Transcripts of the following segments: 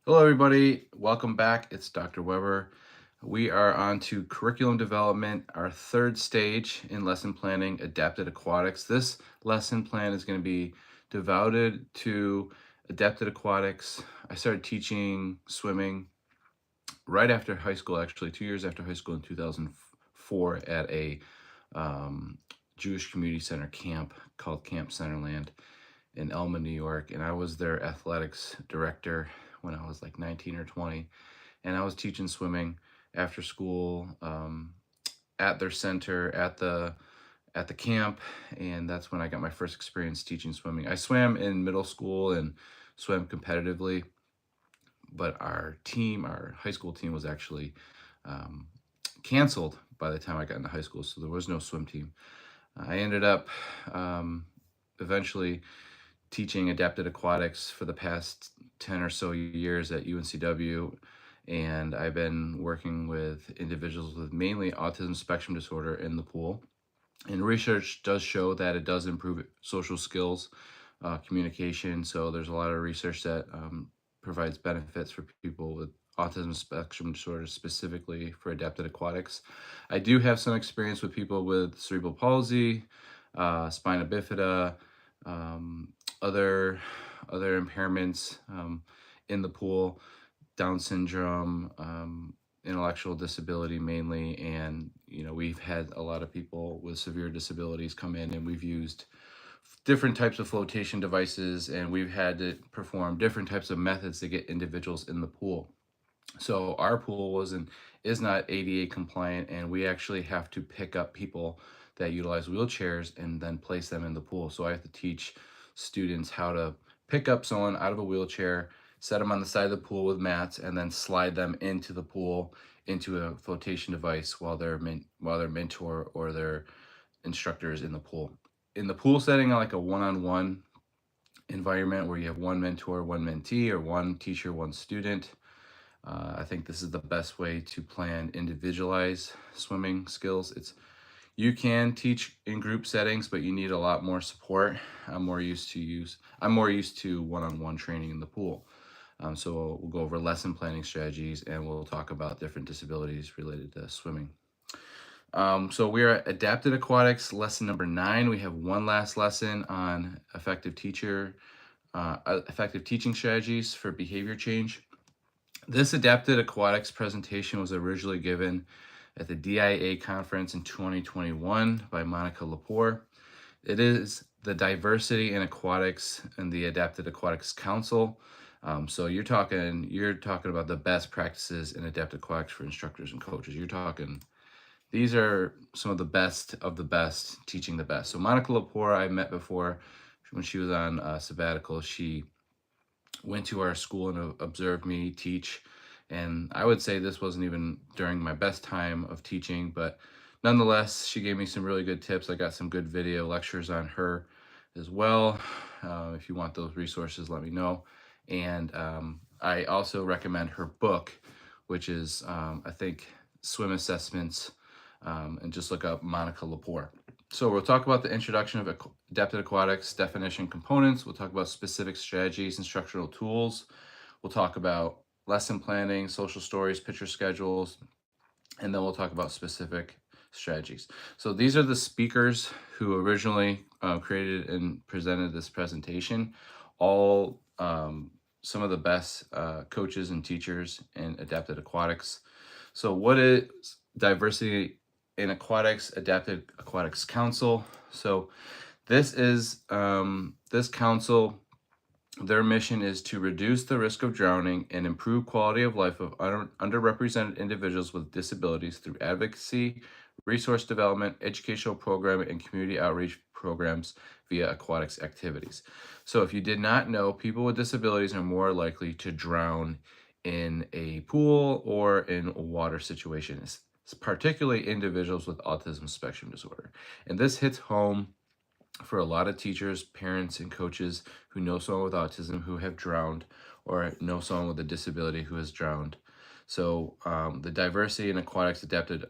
Hello, everybody. Welcome back. It's Dr. Weber. We are on to curriculum development, our third stage in lesson planning, adapted aquatics. This lesson plan is going to be devoted to adapted aquatics. I started teaching swimming right after high school, actually 2 years after high school in 2004 at a um, Jewish community center camp called Camp Centerland in Elma, New York, and I was their athletics director when I was like 19 or 20, and I was teaching swimming after school at their center at the camp, and that's when I got my first experience teaching swimming. I swam in middle school and swam competitively, but our high school team was actually um, canceled by the time I got into high school, so there was no swim team. I ended up um, eventually teaching adapted aquatics for the past 10 or so years at UNCW. And I've been working with individuals with mainly autism spectrum disorder in the pool. And research does show that it does improve social skills, communication. So there's a lot of research that provides benefits for people with autism spectrum disorder, specifically for adapted aquatics. I do have some experience with people with cerebral palsy, spina bifida, um, other impairments in the pool, Down syndrome, intellectual disability mainly, and we've had a lot of people with severe disabilities come in, and we've used different types of flotation devices, and we've had to perform different types of methods to get individuals in the pool. So our pool is not ADA compliant, and we actually have to pick up people that utilize wheelchairs and then place them in the pool. So I have to teach students how to pick up someone out of a wheelchair, set them on the side of the pool with mats, and then slide them into the pool into a flotation device while their mentor or their instructor is in the pool. In the pool setting, I like a one-on-one environment where you have one mentor, one mentee, or one teacher, one student. I think this is the best way to plan individualized swimming skills. You can teach in group settings, but you need a lot more support. I'm more used to one-on-one training in the pool. So we'll go over lesson planning strategies, and we'll talk about different disabilities related to swimming. So we are at adapted aquatics, lesson number 9. We have one last lesson on effective teaching strategies for behavior change. This adapted aquatics presentation was originally given at the DIA conference in 2021 by Monica Lepore. It is the Diversity in Aquatics and the Adapted Aquatics Council. So you're talking about the best practices in adapted aquatics for instructors and coaches. These are some of the best teaching the best. So Monica Lepore I met before when she was on sabbatical. She went to our school and observed me teach. And I would say this wasn't even during my best time of teaching, but nonetheless, she gave me some really good tips. I got some good video lectures on her as well. If you want those resources, let me know. And I also recommend her book, which is, I think, Swim Assessments, and just look up Monica Lepore. So we'll talk about the introduction of adapted aquatics, definition components. We'll talk about specific strategies, instructional tools. We'll talk about lesson planning, social stories, picture schedules, and then we'll talk about specific strategies. So these are the speakers who originally created and presented this presentation. All some of the best coaches and teachers in adapted aquatics. So what is Diversity in Aquatics, Adapted Aquatics Council? So this is this council. Their mission is to reduce the risk of drowning and improve quality of life of underrepresented individuals with disabilities through advocacy, resource development, educational programming, and community outreach programs via aquatics activities. So if you did not know, people with disabilities are more likely to drown in a pool or in water situations, particularly individuals with autism spectrum disorder. And this hits home for a lot of teachers, parents, and coaches who know someone with autism who have drowned, or know someone with a disability who has drowned. So the Diversity in Aquatics Adapted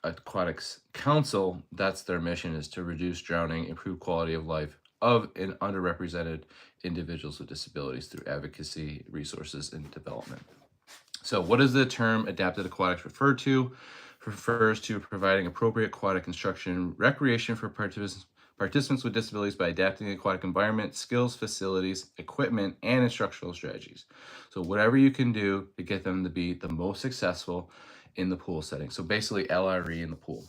Aquatics Council, that's their mission, is to reduce drowning, improve quality of life of an underrepresented individuals with disabilities through advocacy, resources, and development. So what does the term adapted aquatics refer to? Refers to providing appropriate aquatic instruction and recreation for participants with disabilities by adapting the aquatic environment, skills, facilities, equipment, and instructional strategies. So whatever you can do to get them to be the most successful in the pool setting. So basically LRE in the pool.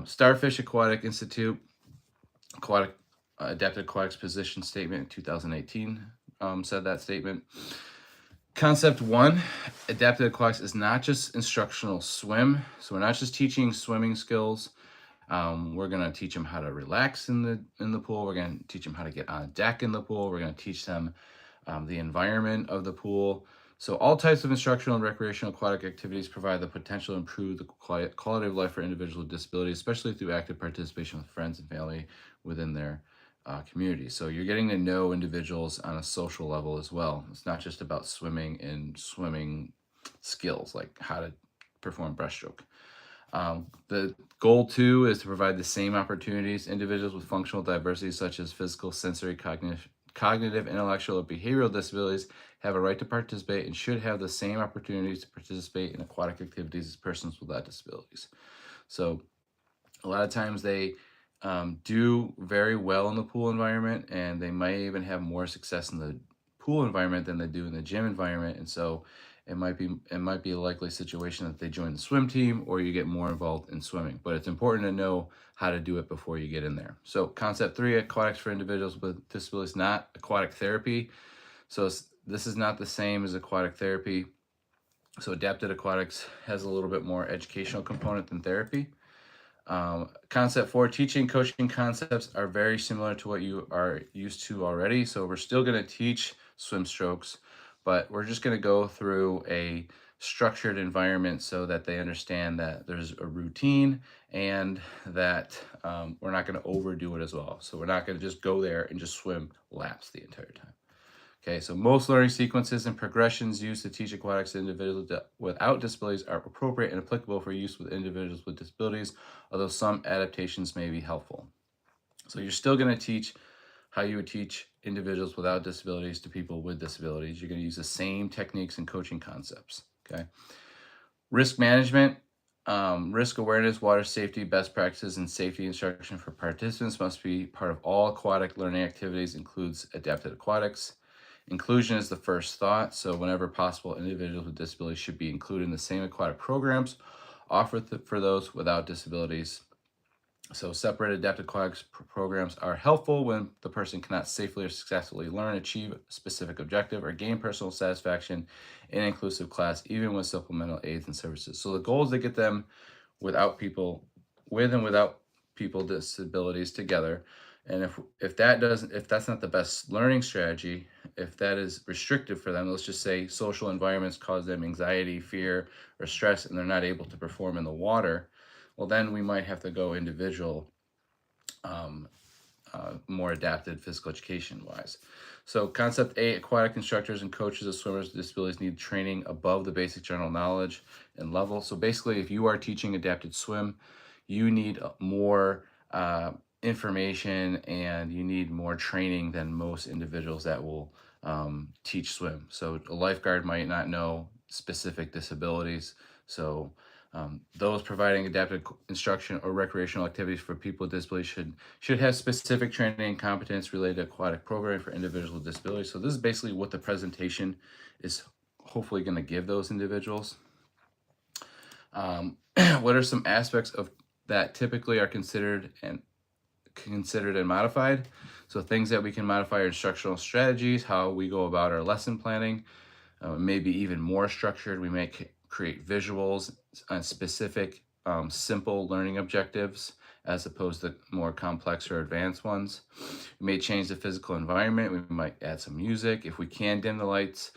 Starfish Aquatic Institute Aquatic Adapted Aquatics Position Statement in 2018 said that statement. Concept 1, adapted aquatics is not just instructional swim. So we're not just teaching swimming skills. We're going to teach them how to relax in the pool. We're going to teach them how to get on deck in the pool. We're going to teach them the environment of the pool. So all types of instructional and recreational aquatic activities provide the potential to improve the quality of life for individuals with disabilities, especially through active participation with friends and family within their community. So you're getting to know individuals on a social level as well. It's not just about swimming and swimming skills, like how to perform breaststroke. The goal 2 is to provide the same opportunities individuals with functional diversity, such as physical, sensory, cognitive, intellectual, or behavioral disabilities, have a right to participate and should have the same opportunities to participate in aquatic activities as persons without disabilities. So a lot of times they do very well in the pool environment, and they might even have more success in the pool environment than they do in the gym environment. And so it might be a likely situation that they join the swim team or you get more involved in swimming. But it's important to know how to do it before you get in there. So concept 3, aquatics for individuals with disabilities, not aquatic therapy. So this is not the same as aquatic therapy. So adapted aquatics has a little bit more educational component than therapy. Concept 4, teaching coaching concepts are very similar to what you are used to already. So we're still going to teach swim strokes, but we're just going to go through a structured environment so that they understand that there's a routine and that we're not going to overdo it as well. So we're not going to just go there and just swim laps the entire time. Okay, so most learning sequences and progressions used to teach aquatics to individuals without disabilities are appropriate and applicable for use with individuals with disabilities, although some adaptations may be helpful. So you're still going to teach how you would teach individuals without disabilities to people with disabilities. You're going to use the same techniques and coaching concepts. Okay. Risk management, risk awareness, water safety, best practices, and safety instruction for participants must be part of all aquatic learning activities, includes adapted aquatics. Inclusion is the first thought. So whenever possible, individuals with disabilities should be included in the same aquatic programs offered for those without disabilities. So separate adapted aquatics programs are helpful when the person cannot safely or successfully learn, achieve a specific objective, or gain personal satisfaction in an inclusive class, even with supplemental aids and services. So the goal is to get them with and without people disabilities together. And if that's not the best learning strategy, if that is restrictive for them, let's just say social environments cause them anxiety, fear, or stress, and they're not able to perform in the water, well, then we might have to go individual, more adapted physical education wise. So concept 8, aquatic instructors and coaches of swimmers with disabilities need training above the basic general knowledge and level. So basically, if you are teaching adapted swim, you need more information and you need more training than most individuals that will teach swim. So a lifeguard might not know specific disabilities. So those providing adapted instruction or recreational activities for people with disabilities should have specific training and competence related to aquatic programming for individuals with disabilities. So this is basically what the presentation is hopefully going to give those individuals. What are some aspects of that typically are considered and modified? So things that we can modify are instructional strategies, how we go about our lesson planning, maybe even more structured. We may create visuals on specific simple learning objectives as opposed to more complex or advanced ones. We may change the physical environment. We might add some music. If we can dim the lights,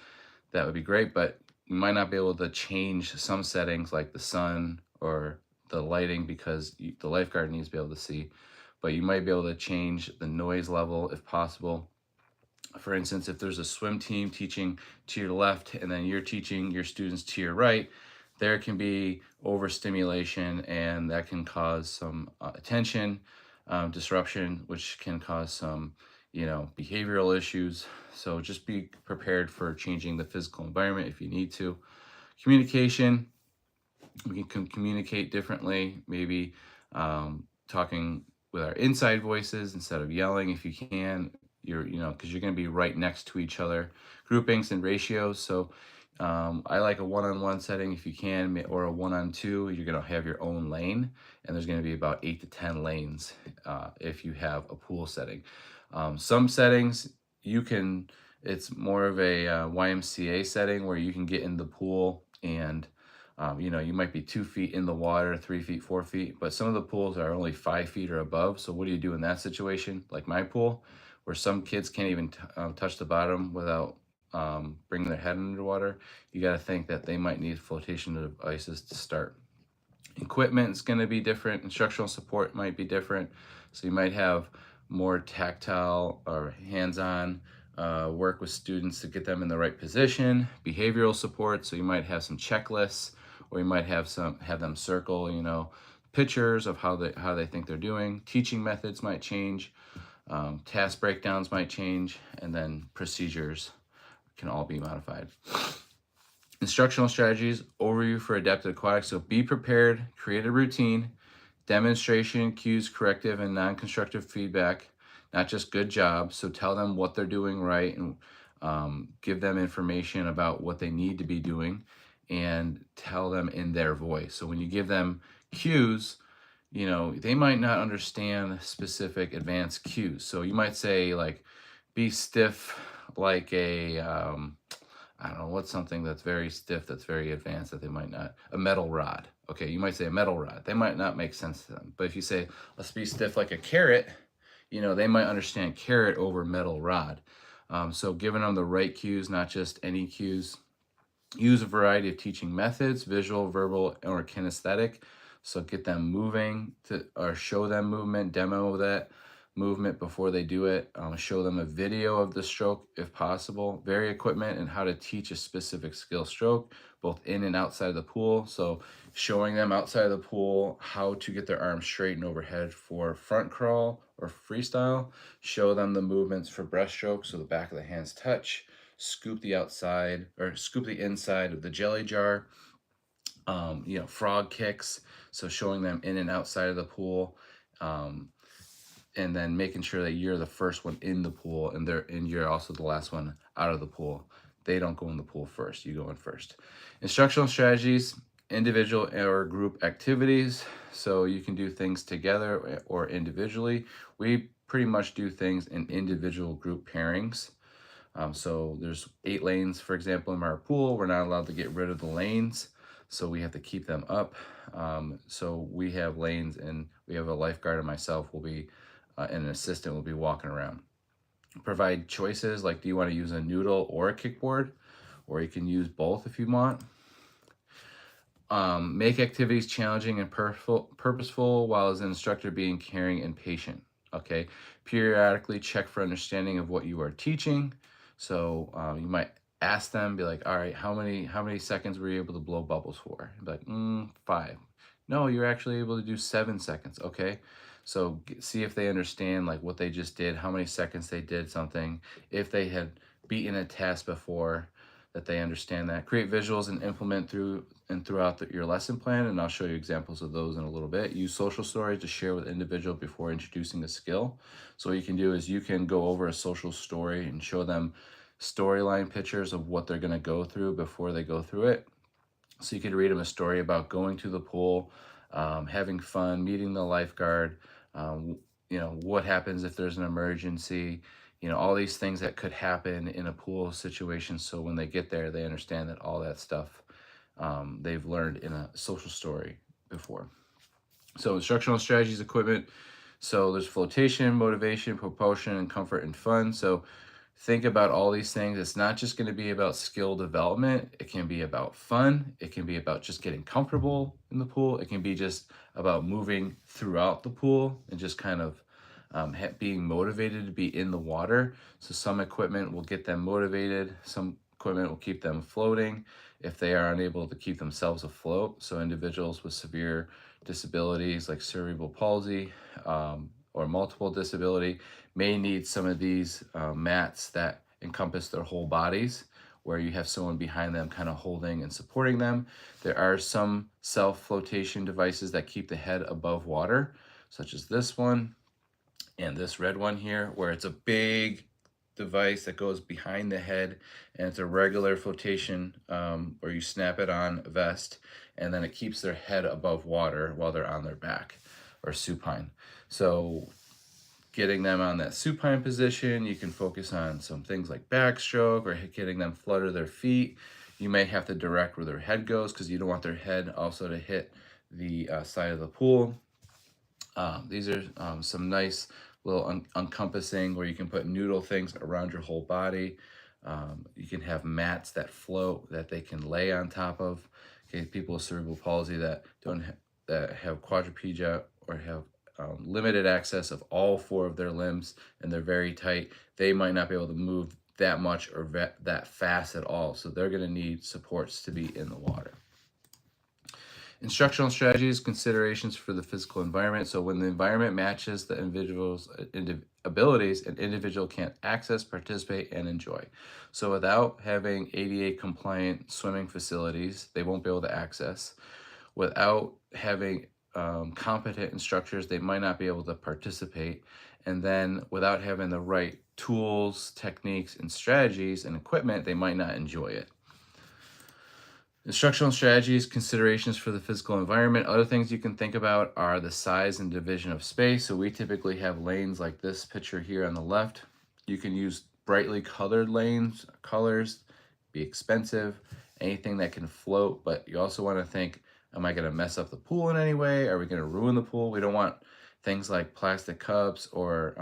that would be great, but we might not be able to change some settings like the sun or the lighting because the lifeguard needs to be able to see, but you might be able to change the noise level if possible. For instance, if there's a swim team teaching to your left and then you're teaching your students to your right, there can be overstimulation and that can cause some attention disruption, which can cause some behavioral issues. So just be prepared for changing the physical environment if you need to. Communication, we can communicate differently, maybe talking with our inside voices instead of yelling if you can. Because you're going to be right next to each other. Groupings and ratios. So I like a one-on-one setting if you can, or a one-on-two. You're going to have your own lane, and there's going to be about 8 to 10 lanes if you have a pool setting. Some settings you can, it's more of a YMCA setting where you can get in the pool and you might be 2 feet in the water, 3 feet, 4 feet, but some of the pools are only 5 feet or above. So what do you do in that situation? Like my pool, where some kids can't even touch the bottom without bringing their head underwater. You got to think that they might need flotation devices to start. Equipment is going to be different. Instructional support might be different. So you might have more tactile or hands-on work with students to get them in the right position. Behavioral support. So you might have some checklists, or you might have them circle, pictures of how they think they're doing. Teaching methods might change. Task breakdowns might change, and then procedures can all be modified. Instructional strategies, overview for adapted aquatics. So be prepared, create a routine, demonstration, cues, corrective, and non-constructive feedback, not just good job. So tell them what they're doing right, and give them information about what they need to be doing, and tell them in their voice. So when you give them cues, they might not understand specific advanced cues. So you might say, like, be stiff like I don't know, what's something that's very stiff, that's very advanced, that they might not, a metal rod. Okay, you might say a metal rod. They might not make sense to them. But if you say, let's be stiff like a carrot, they might understand carrot over metal rod. So giving them the right cues, not just any cues. Use a variety of teaching methods, visual, verbal, or kinesthetic. So get them moving or show them movement, demo that movement before they do it. Show them a video of the stroke if possible. Vary equipment and how to teach a specific skill stroke, both in and outside of the pool. So showing them outside of the pool how to get their arms straight and overhead for front crawl or freestyle. Show them the movements for breaststroke, so the back of the hands touch. Scoop the inside of the jelly jar. Frog kicks, so showing them in and outside of the pool, and then making sure that you're the first one in the pool, and you're also the last one out of the pool. They don't go in the pool first, you go in first. Instructional strategies, individual or group activities, so you can do things together or individually. We pretty much do things in individual group pairings. So there's 8 lanes, for example, in our pool. We're not allowed to get rid of the lanes, so we have to keep them up. So we have lanes, and we have a lifeguard and myself will be, and an assistant will be walking around. Provide choices, like, do you want to use a noodle or a kickboard? Or you can use both if you want. Make activities challenging and purposeful, while as an instructor being caring and patient. Okay, periodically check for understanding of what you are teaching. So you might ask them, be like, all right, how many seconds were you able to blow bubbles for? Be like, 5. No, you're actually able to do 7 seconds. Okay, so see if they understand, like, what they just did, how many seconds they did something, if they had beaten a task before, that they understand that. Create visuals and implement throughout your lesson plan, and I'll show you examples of those in a little bit. Use social stories to share with individual before introducing a skill. So what you can do is you can go over a social story and show them storyline pictures of what they're going to go through before they go through it. So you could read them a story about going to the pool, having fun, meeting the lifeguard, what happens if there's an emergency, all these things that could happen in a pool situation. So when they get there, they understand that all that stuff they've learned in a social story before. So instructional strategies, equipment. So there's flotation, motivation, propulsion, and comfort and fun. So think about all these things. It's not just going to be about skill development. It can be about fun. It can be about just getting comfortable in the pool. It can be just about moving throughout the pool and just kind of being motivated to be in the water. So some equipment will get them motivated. Some equipment will keep them floating if they are unable to keep themselves afloat. So individuals with severe disabilities like cerebral palsy, or multiple disability may need some of these mats that encompass their whole bodies, where you have someone behind them kind of holding and supporting them. There are some self-flotation devices that keep the head above water, such as this one and this red one here, where it's a big device that goes behind the head, and it's a regular flotation where you snap it on a vest, and then it keeps their head above water while they're on their back or supine. So getting them on that supine position, you can focus on some things like backstroke or getting them flutter their feet. You may have to direct where their head goes because you don't want their head also to hit the side of the pool. These are some nice little encompassing where you can put noodle things around your whole body. You can have mats that float that they can lay on top of. Okay, people with cerebral palsy that that have quadriplegia or have limited access of all four of their limbs and they're very tight, they might not be able to move that much or that fast at all. So they're going to need supports to be in the water. Instructional strategies, considerations for the physical environment. So when the environment matches the individual's abilities, an individual can't access, participate, and enjoy. So without having ADA compliant swimming facilities, they won't be able to access. Without having competent instructors, they might not be able to participate. And then without having the right tools, techniques, and strategies and equipment, they might not enjoy it. Instructional strategies, considerations for the physical environment. Other things you can think about are the size and division of space. So we typically have lanes like this picture here on the left. You can use brightly colored lanes, colors, be expensive, anything that can float, but you also want to think, am I going to mess up the pool in any way? Are we going to ruin the pool? We don't want things like plastic cups or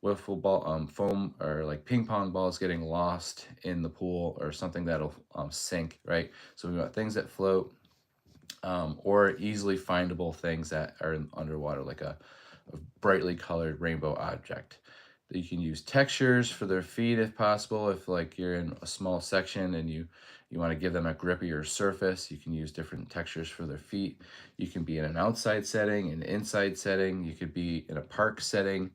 wiffle ball, foam, or like ping pong balls getting lost in the pool or something that'll sink, right? So we want things that float or easily findable things that are underwater, like a brightly colored rainbow object. You can use textures for their feet if possible. If like you're in a small section and you want to give them a grippier surface, you can use different textures for their feet. You can be in an outside setting, an inside setting. You could be in a park setting.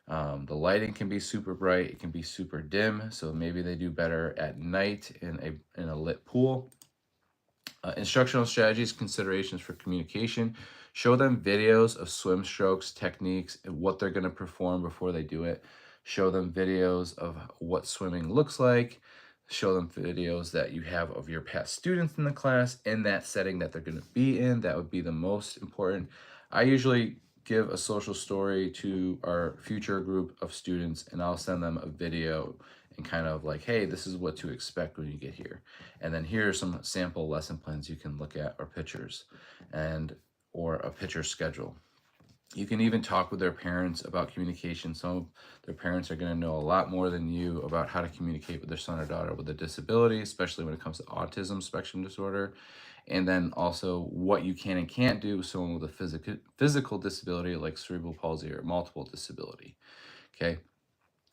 The lighting can be super bright. It can be super dim. So maybe they do better at night in a lit pool. Instructional strategies, considerations for communication. Show them videos of swim strokes, techniques, and what they're going to perform before they do it. Show them videos of what swimming looks like. Show them videos that you have of your past students in the class in that setting that they're going to be in. That would be the most important. I usually give a social story to our future group of students and I'll send them a video and kind of like, hey, this is what to expect when you get here. And then here are some sample lesson plans you can look at or pictures or a picture schedule. You can even talk with their parents about communication. Some of their parents are going to know a lot more than you about how to communicate with their son or daughter with a disability, especially when it comes to autism spectrum disorder. And then also what you can and can't do with someone with a physical disability like cerebral palsy or multiple disability. Okay.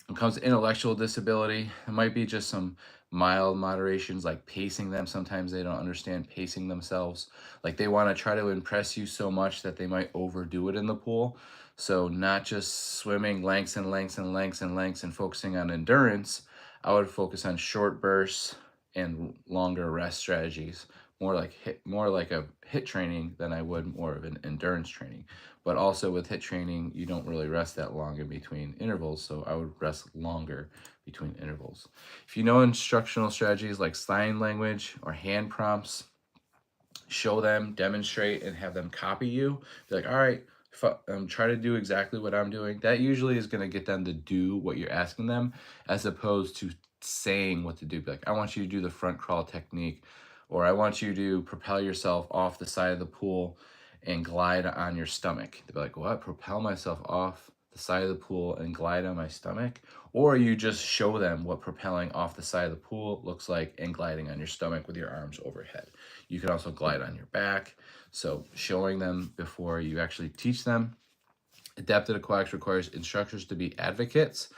When it comes to intellectual disability, it might be just some mild moderations like pacing them. Sometimes they don't understand pacing themselves. Like they want to try to impress you so much that they might overdo it in the pool. So not just swimming lengths and lengths and lengths and lengths and focusing on endurance. I would focus on short bursts and longer rest strategies. More like a hit training than I would more of an endurance training. But also with hit training, you don't really rest that long in between intervals, so I would rest longer between intervals. If you know instructional strategies like sign language or hand prompts, show them, demonstrate, and have them copy you. Be like, all right, try to do exactly what I'm doing. That usually is going to get them to do what you're asking them, as opposed to saying what to do. Be like, I want you to do the front crawl technique, or I want you to propel yourself off the side of the pool and glide on your stomach. They'll be like, what? Propel myself off the side of the pool and glide on my stomach? Or you just show them what propelling off the side of the pool looks like and gliding on your stomach with your arms overhead. You can also glide on your back. So showing them before you actually teach them. Adapted aquatics requires instructors to be advocates.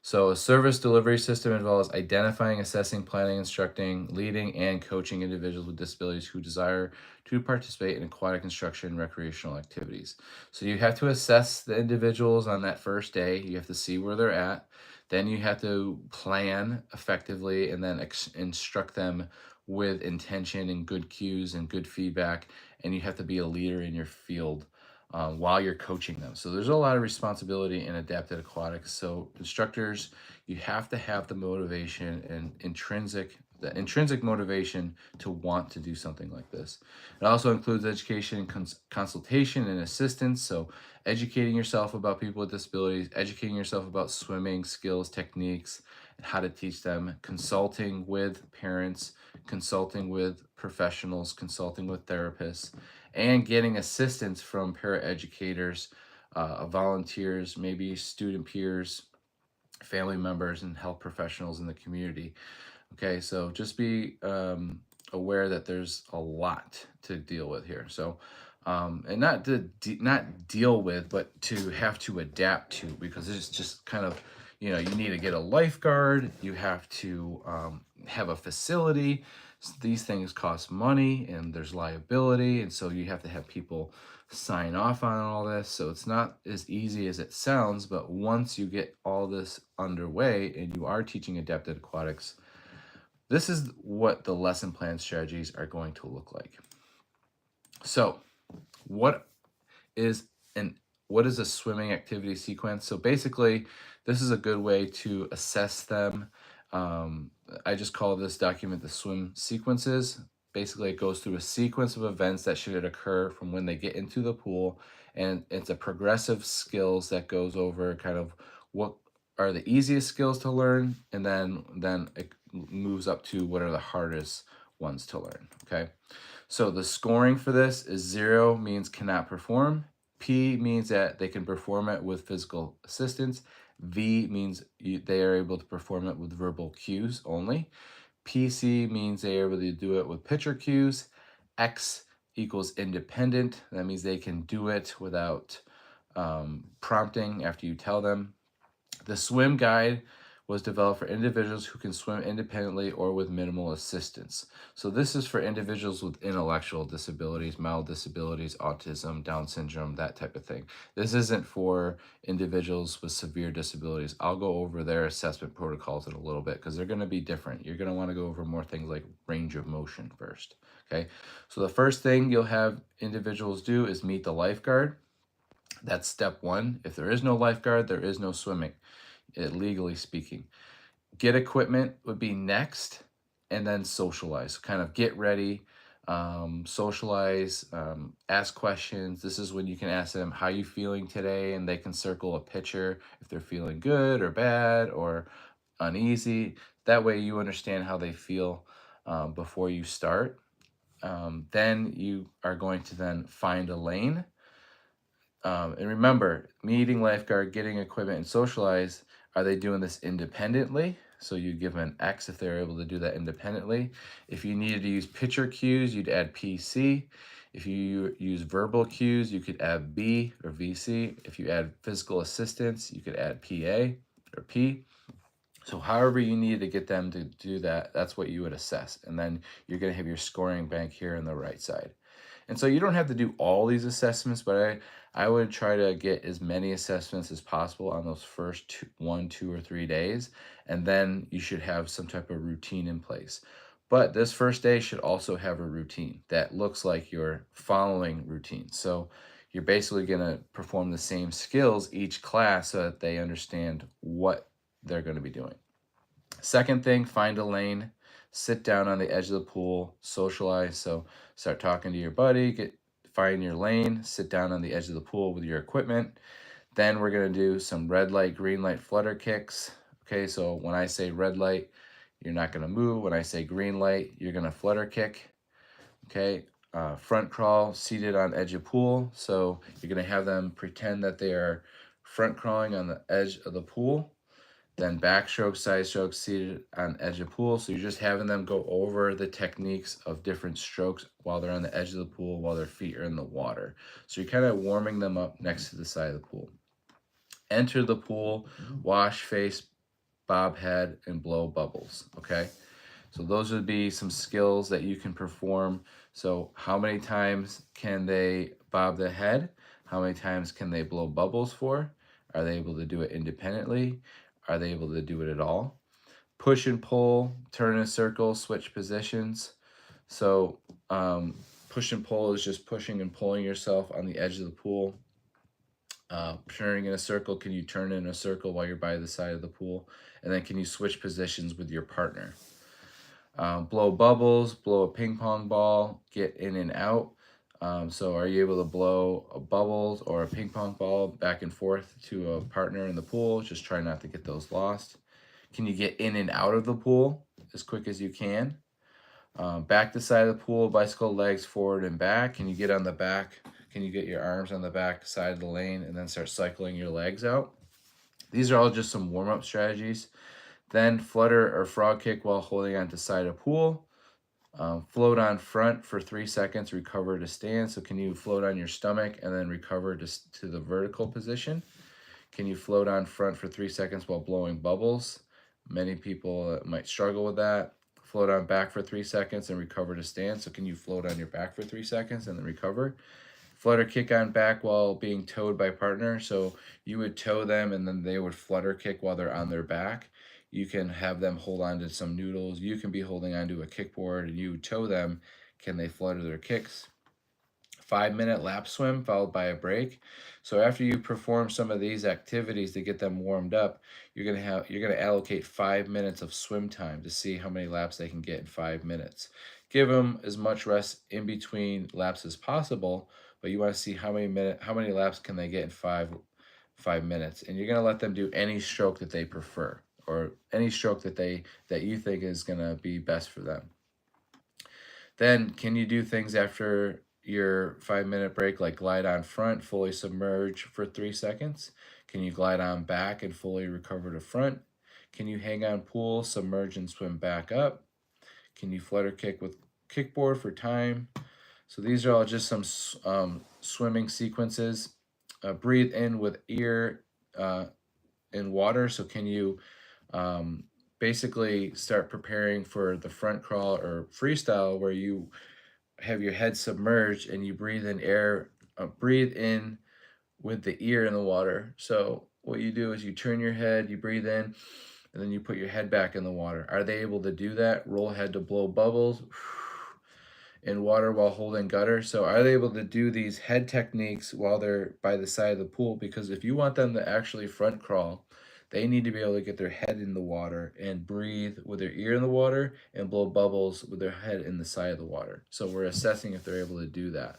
So a service delivery system involves identifying, assessing, planning, instructing, leading, and coaching individuals with disabilities who desire to participate in aquatic instruction and recreational activities. So you have to assess the individuals on that first day. You have to see where they're at. Then you have to plan effectively and then instruct them with intention and good cues and good feedback. And you have to be a leader in your field while you're coaching them. So there's a lot of responsibility in adapted aquatics. So instructors, you have to have the motivation and the intrinsic motivation to want to do something like this. It also includes education and consultation and assistance. So educating yourself about people with disabilities, educating yourself about swimming skills, techniques, and how to teach them, consulting with parents, consulting with professionals, consulting with therapists, and getting assistance from paraeducators, volunteers, maybe student peers, family members, and health professionals in the community. Okay, so just be aware that there's a lot to deal with here. So, and not to not deal with, but to have to adapt to, because it's just kind of, you need to get a lifeguard. You have to have a facility. These things cost money, and there's liability, and so you have to have people sign off on all this. So it's not as easy as it sounds. But once you get all this underway and you are teaching adapted aquatics, this is what the lesson plan strategies are going to look like. So, what is an what is a swimming activity sequence? So basically, this is a good way to assess them. I just call this document the swim sequences. Basically, it goes through a sequence of events that should occur from when they get into the pool, and it's a progressive skills that goes over kind of what are the easiest skills to learn, and then it moves up to what are the hardest ones to learn. Okay, so the scoring for this is 0 means cannot perform. P means that they can perform it with physical assistance. V means they are able to perform it with verbal cues only. PC means they are able to do it with picture cues. X equals independent. That means they can do it without prompting after you tell them. The swim guide was developed for individuals who can swim independently or with minimal assistance. So this is for individuals with intellectual disabilities, mild disabilities, autism, Down syndrome, that type of thing. This isn't for individuals with severe disabilities. I'll go over their assessment protocols in a little bit because they're going to be different. You're going to want to go over more things like range of motion first. Okay, so the first thing you'll have individuals do is meet the lifeguard. That's step one. If there is no lifeguard, there is no swimming, legally speaking. Get equipment would be next, and then socialize. Kind of get ready, socialize, ask questions. This is when you can ask them, how you feeling today? And they can circle a picture if they're feeling good or bad or uneasy. That way you understand how they feel before you start. Then you are going to then find a lane. And remember, meeting lifeguard, getting equipment, and socialize, are they doing this independently? So you give them an X if they're able to do that independently. If you needed to use picture cues, you'd add PC. If you use verbal cues, you could add B or VC. If you add physical assistance, you could add PA or P. So however you need to get them to do that, that's what you would assess. And then you're going to have your scoring bank here on the right side. And so you don't have to do all these assessments, but I would try to get as many assessments as possible on those first 1, 2, or 3 days. And then you should have some type of routine in place. But this first day should also have a routine that looks like you're following routine. So you're basically going to perform the same skills each class so that they understand what they're going to be doing. Second thing, find a lane, sit down on the edge of the pool, socialize. So start talking to your buddy, find your lane, sit down on the edge of the pool with your equipment. Then we're going to do some red light, green light flutter kicks. Okay, so when I say red light, you're not going to move. When I say green light, you're going to flutter kick. Okay, front crawl, seated on edge of pool. So you're going to have them pretend that they are front crawling on the edge of the pool. Then backstroke, side stroke, seated on edge of pool. So you're just having them go over the techniques of different strokes while they're on the edge of the pool, while their feet are in the water. So you're kind of warming them up next to the side of the pool. Enter the pool, wash face, bob head, and blow bubbles, okay? So those would be some skills that you can perform. So how many times can they bob the head? How many times can they blow bubbles for? Are they able to do it independently? Are they able to do it at all? Push and pull, turn in a circle, switch positions. So push and pull is just pushing and pulling yourself on the edge of the pool. Turning in a circle, can you turn in a circle while you're by the side of the pool? And then can you switch positions with your partner? Blow bubbles, blow a ping pong ball, get in and out. So are you able to blow a bubbles or a ping pong ball back and forth to a partner in the pool? Just try not to get those lost. Can you get in and out of the pool as quick as you can? Back the side of the pool, bicycle legs forward and back. Can you get on the back? Can you get your arms on the back side of the lane and then start cycling your legs out? These are all just some warm-up strategies. Then flutter or frog kick while holding on to side of pool. Float on front for 3 seconds, recover to stand. So can you float on your stomach and then recover to the vertical position? Can you float on front for 3 seconds while blowing bubbles? Many people might struggle with that. Float on back for 3 seconds and recover to stand. So can you float on your back for 3 seconds and then recover? Flutter kick on back while being towed by partner. So you would tow them and then they would flutter kick while they're on their back. You can have them hold on to some noodles. You can be holding onto a kickboard and you tow them. Can they flutter their kicks? 5-minute lap swim followed by a break. So after you perform some of these activities to get them warmed up, you're gonna allocate 5 minutes of swim time to see how many laps they can get in 5 minutes. Give them as much rest in between laps as possible, but you want to see how many laps can they get in five minutes, and you're gonna let them do any stroke that they prefer or any stroke that you think is gonna be best for them. Then, can you do things after your 5-minute break, like glide on front, fully submerge for 3 seconds? Can you glide on back and fully recover to front? Can you hang on pool, submerge, and swim back up? Can you flutter kick with kickboard for time? So these are all just some swimming sequences. Breathe in with ear in water. So can you um, basically start preparing for the front crawl or freestyle where you have your head submerged and you breathe in air, breathe in with the ear in the water. So what you do is you turn your head, you breathe in, and then you put your head back in the water. Are they able to do that? Roll head to blow bubbles in water while holding gutter. So are they able to do these head techniques while they're by the side of the pool? Because if you want them to actually front crawl, they need to be able to get their head in the water and breathe with their ear in the water and blow bubbles with their head in the side of the water. So we're assessing if they're able to do that.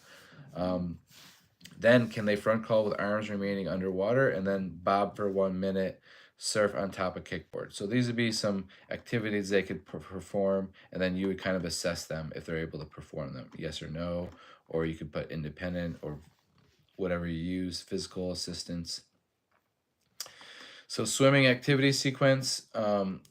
Then can they front crawl with arms remaining underwater and then bob for 1 minute, surf on top of kickboard? So these would be some activities they could perform, and then you would kind of assess them if they're able to perform them, yes or no, or you could put independent or whatever you use, physical assistance. So swimming activity sequence,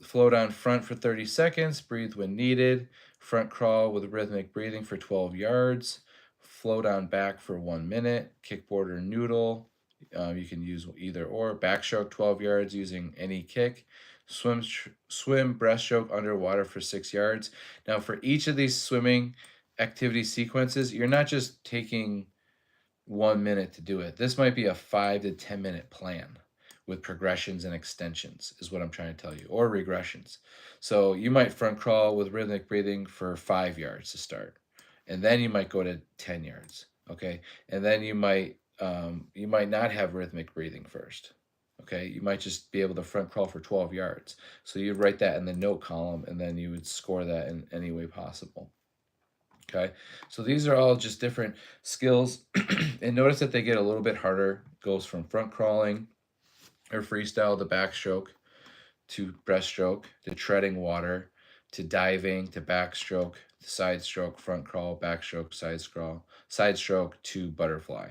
float on front for 30 seconds, breathe when needed, front crawl with rhythmic breathing for 12 yards, float on back for 1 minute, kickboard or noodle, you can use either or, backstroke 12 yards using any kick, swim breaststroke underwater for 6 yards. Now for each of these swimming activity sequences, you're not just taking 1 minute to do it. This might be a 5 to 10 minute plan with progressions and extensions, is what I'm trying to tell you, or regressions. So you might front crawl with rhythmic breathing for 5 yards to start, and then you might go to 10 yards, okay? And then you might not have rhythmic breathing first, okay? You might just be able to front crawl for 12 yards. So you'd write that in the note column, and then you would score that in any way possible. Okay, so these are all just different skills. And notice that they get a little bit harder. Goes from front crawling or freestyle to backstroke to breaststroke to treading water to diving to backstroke to side stroke, front crawl, backstroke, side stroke to butterfly.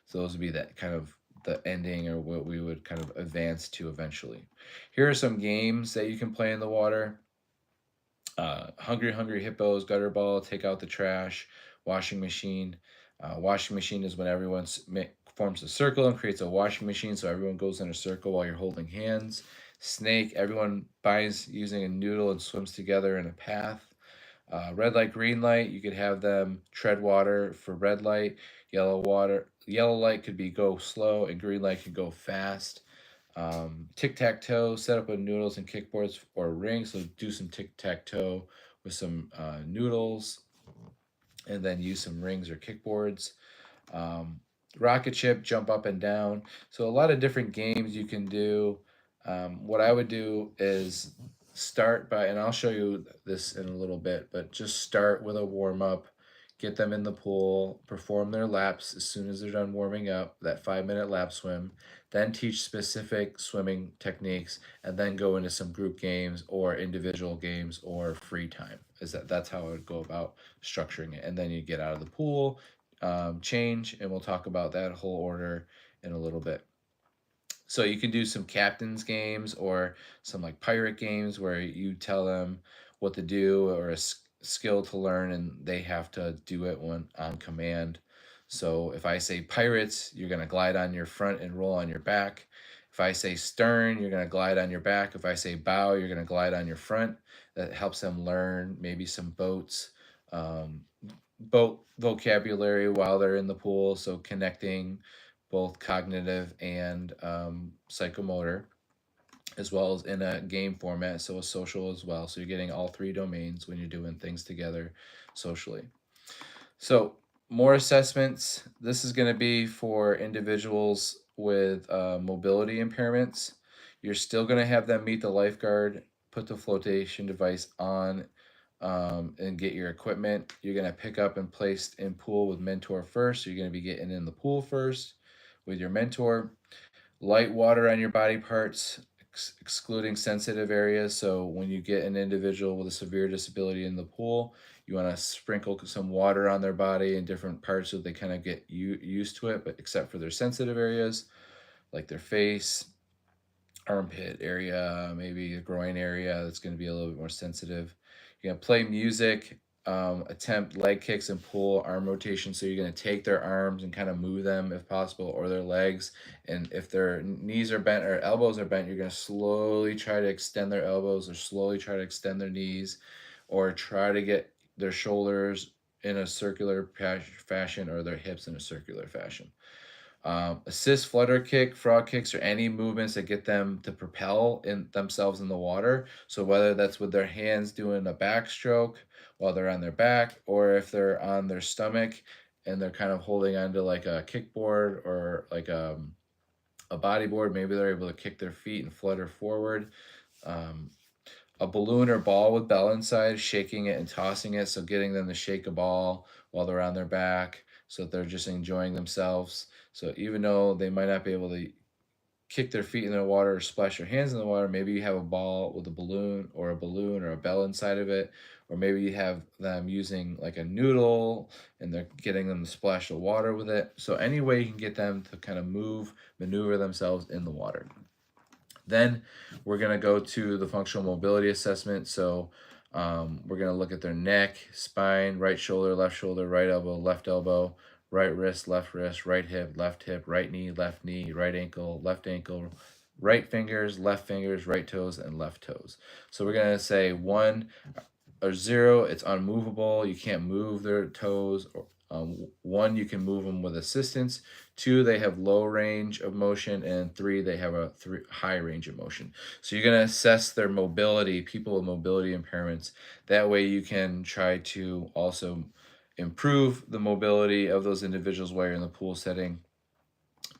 So those would be that kind of the ending or what we would kind of advance to eventually. Here are some games that you can play in the water. Hungry Hungry Hippos, gutter ball, take out the trash, washing machine. Washing machine is when everyone forms a circle and creates a washing machine, so everyone goes in a circle while you're holding hands. Snake, everyone buys using a noodle and swims together in a path. Red light, green light, you could have them tread water for red light. Yellow light could be go slow, and green light could go fast. Tic tac toe, set up with noodles and kickboards or rings. So do some tic tac toe with some noodles, and then use some rings or kickboards. Um, Rocket ship, jump up and down. So a lot of different games you can do. What I would do is start by, and I'll show you this in a little bit, but just start with a warm up, get them in the pool, perform their laps as soon as they're done warming up, that 5 minute lap swim, then teach specific swimming techniques, and then go into some group games or individual games or free time. That's how I would go about structuring it. And then you get out of the pool, change, and we'll talk about that whole order in a little bit. So you can do some captain's games or some like pirate games where you tell them what to do or skill to learn, and they have to do it when on command. So if I say pirates, you're going to glide on your front and roll on your back. If I say stern, you're going to glide on your back. If I say bow, you're going to glide on your front. That helps them learn maybe some um, boat vocabulary while they're in the pool. So connecting both cognitive and psychomotor, as well as in a game format, so a social as well. So you're getting all three domains when you're doing things together socially. So more assessments. This is going to be for individuals with mobility impairments. You're still going to have them meet the lifeguard, put the flotation device on, and get your equipment. You're going to pick up and place in pool with mentor first. So you're going to be getting in the pool first with your mentor. Light water on your body parts, excluding sensitive areas. So when you get an individual with a severe disability in the pool, you want to sprinkle some water on their body in different parts so they kind of get used to it, but except for their sensitive areas like their face, armpit area, maybe a groin area that's going to be a little bit more sensitive. You're going to play music, attempt leg kicks and pull arm rotation. So you're going to take their arms and kind of move them if possible, or their legs. And if their knees are bent or elbows are bent, you're going to slowly try to extend their elbows or slowly try to extend their knees, or try to get their shoulders in a circular fashion or their hips in a circular fashion. Assist, flutter kick, frog kicks, or any movements that get them to propel in themselves in the water. So whether that's with their hands doing a backstroke while they're on their back, or if they're on their stomach and they're kind of holding onto like a kickboard or like a bodyboard, maybe they're able to kick their feet and flutter forward. Um, a balloon or ball with bell inside, shaking it and tossing it. So getting them to shake a ball while they're on their back so that they're just enjoying themselves. So even though they might not be able to kick their feet in the water or splash their hands in the water, maybe you have a ball with a balloon or a bell inside of it, or maybe you have them using like a noodle and they're getting them to splash the water with it. So any way you can get them to kind of maneuver themselves in the water. Then we're going to go to the functional mobility assessment. So we're going to look at their neck, spine, right shoulder, right elbow, right wrist, right hip, right knee, right ankle, right fingers, right toes, and left toes. So we're going to say 1 or 0, it's unmovable. You can't move their toes. 1, you can move them with assistance. 2, they have low range of motion, and 3, they have a high range of motion. So you're going to assess their mobility, people with mobility impairments. That way you can try to also improve the mobility of those individuals while you're in the pool setting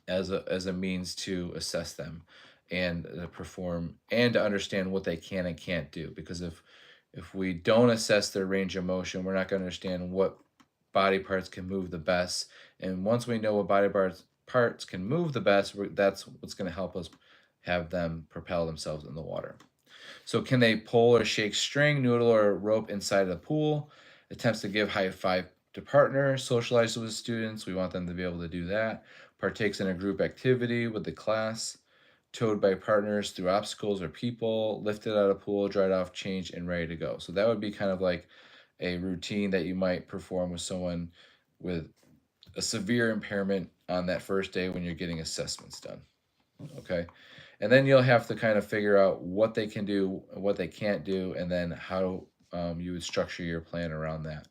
as a means to assess them and perform and to understand what they can and can't do. Because if we don't assess their range of motion, we're not going to understand what body parts can move the best. And once we know what parts can move the best, that's what's going to help us have them propel themselves in the water. So can they pull or shake string, noodle, or rope inside of the pool? Attempts to give high five to partner, socialize with students. We want them to be able to do that. Partakes in a group activity with the class. Towed by partners through obstacles or people. Lifted out of pool, dried off, changed, and ready to go. So that would be kind of like a routine that you might perform with someone with a severe impairment on that first day when you're getting assessments done. Okay. And then you'll have to kind of figure out what they can do, what they can't do, and then how you would structure your plan around that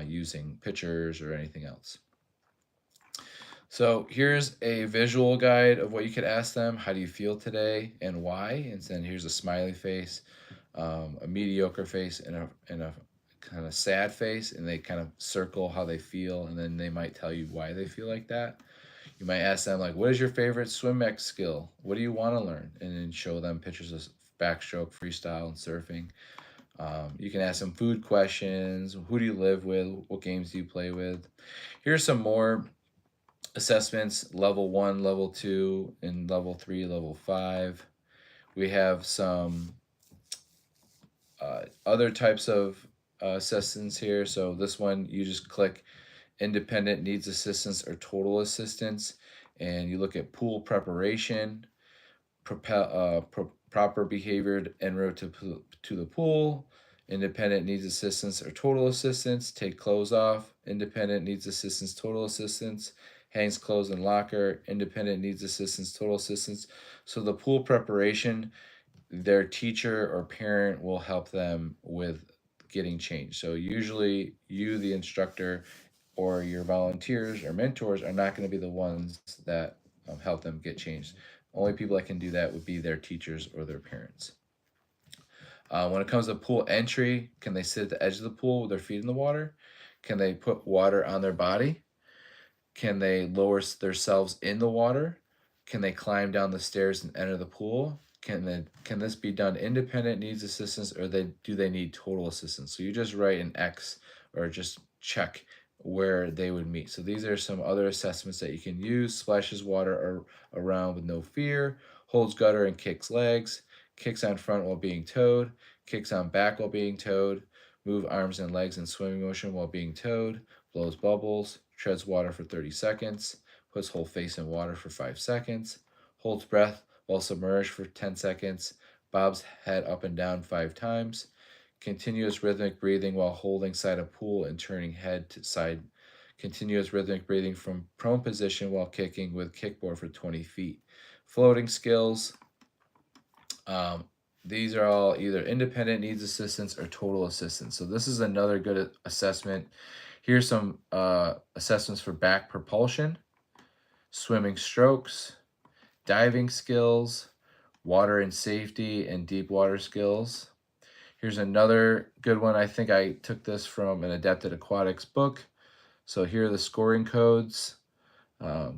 using pictures or anything else. So here's a visual guide of what you could ask them. How do you feel today and why? And then here's a smiley face, a mediocre face, and a kind of sad face. And they kind of circle how they feel, and then they might tell you why they feel like that. You might ask them like, "What is your favorite swim X skill? What do you want to learn?" And then show them pictures of backstroke, freestyle, and surfing. You can ask them food questions. Who do you live with? What games do you play with? Here's some more assessments: level 1, level 2, and level 3, level 5. We have some other types of assessments here. So this one, you just click independent needs assistance or total assistance, and you look at pool preparation, proper behavior en route to the pool, independent needs assistance or total assistance, take clothes off, independent needs assistance, total assistance, hangs clothes in locker, independent needs assistance, total assistance. So the pool preparation, their teacher or parent will help them with getting changed. So usually you, the instructor, or your volunteers or mentors are not going to be the ones that help them get changed. Only people that can do that would be their teachers or their parents. When it comes to pool entry, can they sit at the edge of the pool with their feet in the water? Can they put water on their body? Can they lower themselves in the water? Can they climb down the stairs and enter the pool? Can this be done independent needs assistance, or do they need total assistance? So you just write an X or just check where they would meet. So these are some other assessments that you can use. Splashes water around with no fear, holds gutter and kicks legs, kicks on front while being towed, kicks on back while being towed, move arms and legs in swimming motion while being towed, blows bubbles, treads water for 30 seconds, puts whole face in water for 5 seconds, holds breath while submerged for 10 seconds, bobs head up and down 5 times, continuous rhythmic breathing while holding side of pool and turning head to side, continuous rhythmic breathing from prone position while kicking with kickboard for 20 feet. Floating skills, these are all either independent needs assistance or total assistance. So this is another good assessment. Here's some assessments for back propulsion, swimming strokes, diving skills, water and safety, and deep water skills. Here's another good one. I think I took this from an Adapted Aquatics book. So here are the scoring codes.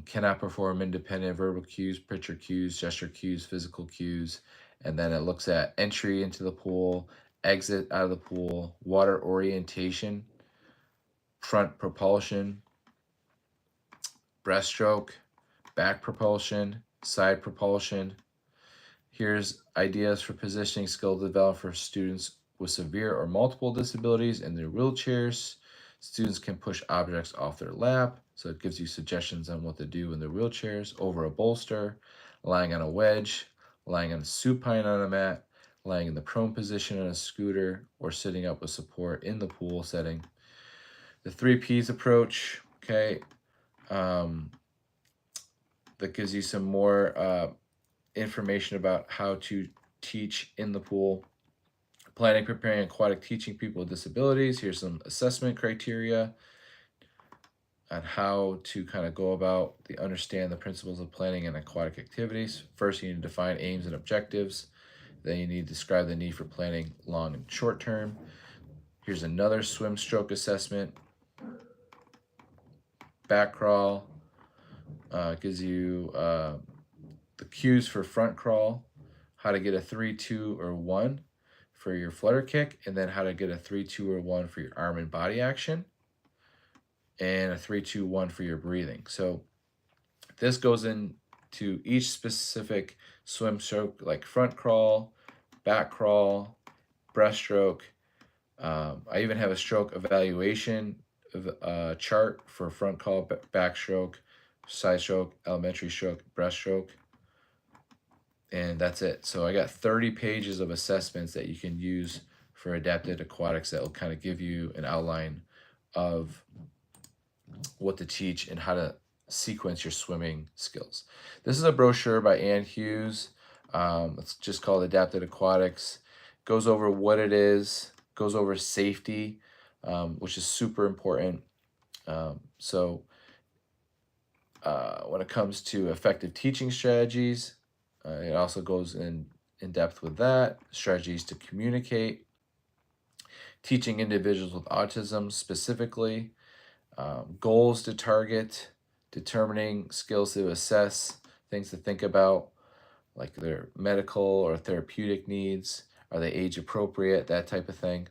Cannot perform independent verbal cues, picture cues, gesture cues, physical cues. And then it looks at entry into the pool, exit out of the pool, water orientation, front propulsion, breaststroke, back propulsion, side propulsion. Here's ideas for positioning skill developed for students with severe or multiple disabilities in their wheelchairs. Students can push objects off their lap, so it gives you suggestions on what to do in their wheelchairs, over a bolster, lying on a wedge, lying on a supine on a mat, lying in the prone position on a scooter, or sitting up with support in the pool setting. The 3Ps approach, okay, that gives you some more information about how to teach in the pool. Planning, preparing, aquatic teaching people with disabilities. Here's some assessment criteria on how to kind of go about understand the principles of planning and aquatic activities. First, you need to define aims and objectives. Then you need to describe the need for planning long and short term. Here's another swim stroke assessment. Back crawl gives you the cues for front crawl, how to get a 3, 2, or 1 for your flutter kick, and then how to get a 3, 2, or 1 for your arm and body action, and a 3, 2, 1 for your breathing. So this goes into each specific swim stroke, like front crawl, back crawl, breaststroke. I even have a stroke evaluation chart for front crawl, backstroke, side stroke, elementary stroke, breaststroke. And that's it. So I got 30 pages of assessments that you can use for adapted aquatics that will kind of give you an outline of what to teach and how to sequence your swimming skills. This is a brochure by Ann Hughes. It's just called Adapted Aquatics. Goes over what it is, goes over safety, which is super important. So when it comes to effective teaching strategies, it also goes in depth with that. Strategies to communicate, teaching individuals with autism specifically, goals to target, determining skills to assess, things to think about, like their medical or therapeutic needs. Are they age appropriate? That type of thing.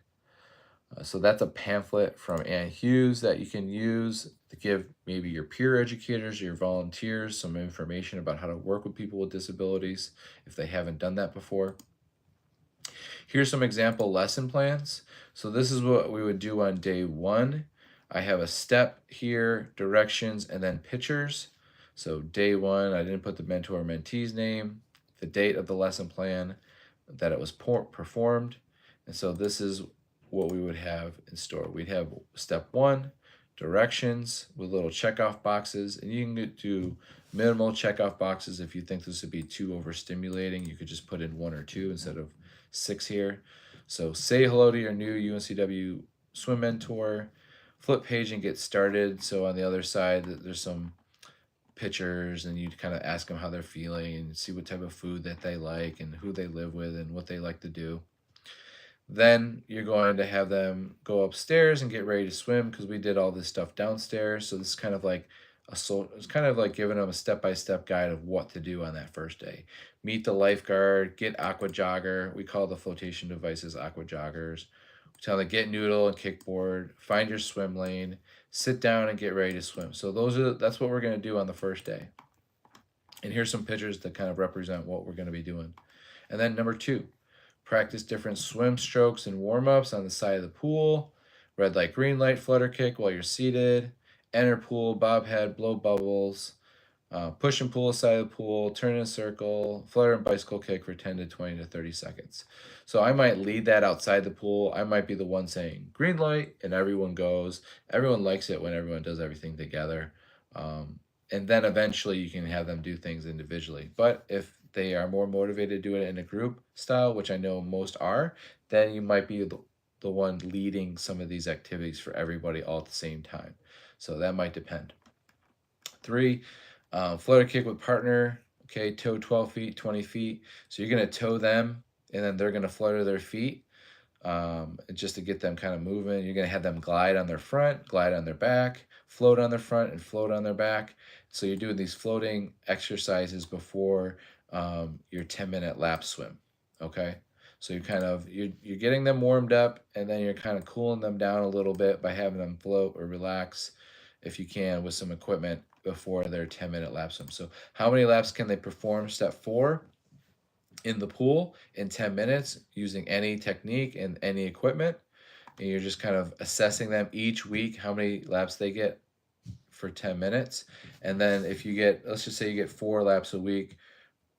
So that's a pamphlet from Ann Hughes that you can use to give maybe your peer educators, your volunteers, some information about how to work with people with disabilities if they haven't done that before. Here's some example lesson plans. So this is what we would do on day 1. I have a step here, directions, and then pictures. So day 1, I didn't put the mentor or mentee's name, the date of the lesson plan, that it was performed. And so this is what we would have in store. We'd have step 1, directions with little checkoff boxes, and you can do minimal checkoff boxes if you think this would be too overstimulating. You could just put in 1 or 2 instead of 6 here. So say hello to your new UNCW swim mentor, flip page and get started. So on the other side, there's some pictures, and you kind of ask them how they're feeling and see what type of food that they like and who they live with and what they like to do. Then you're going to have them go upstairs and get ready to swim, because we did all this stuff downstairs. So this is kind of like it's kind of like giving them a step-by-step guide of what to do on that first day. Meet the lifeguard, get aqua jogger. We call the flotation devices aqua joggers. We tell them to get noodle and kickboard, find your swim lane, sit down and get ready to swim. So that's what we're going to do on the first day. And here's some pictures that kind of represent what we're going to be doing. And then number 2, practice different swim strokes and warm-ups on the side of the pool. Red light, green light, flutter kick while you're seated. Enter pool, bob head, blow bubbles. Push and pull aside of the pool, turn in a circle, flutter and bicycle kick for 10 to 20 to 30 seconds. So I might lead that outside the pool. I might be the one saying green light, and everyone goes. Everyone likes it when everyone does everything together. And then eventually you can have them do things individually. But if they are more motivated to do it in a group style, which I know most are, then you might be the one leading some of these activities for everybody all at the same time. So that might depend. 3, flutter kick with partner. Okay, toe 12 feet, 20 feet. So you're going to toe them, and then they're going to flutter their feet, just to get them kind of moving. You're going to have them glide on their front, glide on their back, float on their front, and float on their back. So you're doing these floating exercises before your 10-minute lap swim. Okay, so you're getting them warmed up, and then you're kind of cooling them down a little bit by having them float or relax, if you can, with some equipment before their 10-minute lap swim. So how many laps can they perform? Step 4, in the pool in 10 minutes using any technique and any equipment. And you're just kind of assessing them each week, how many laps they get for 10 minutes. And then if you get, let's just say you get 4 laps a week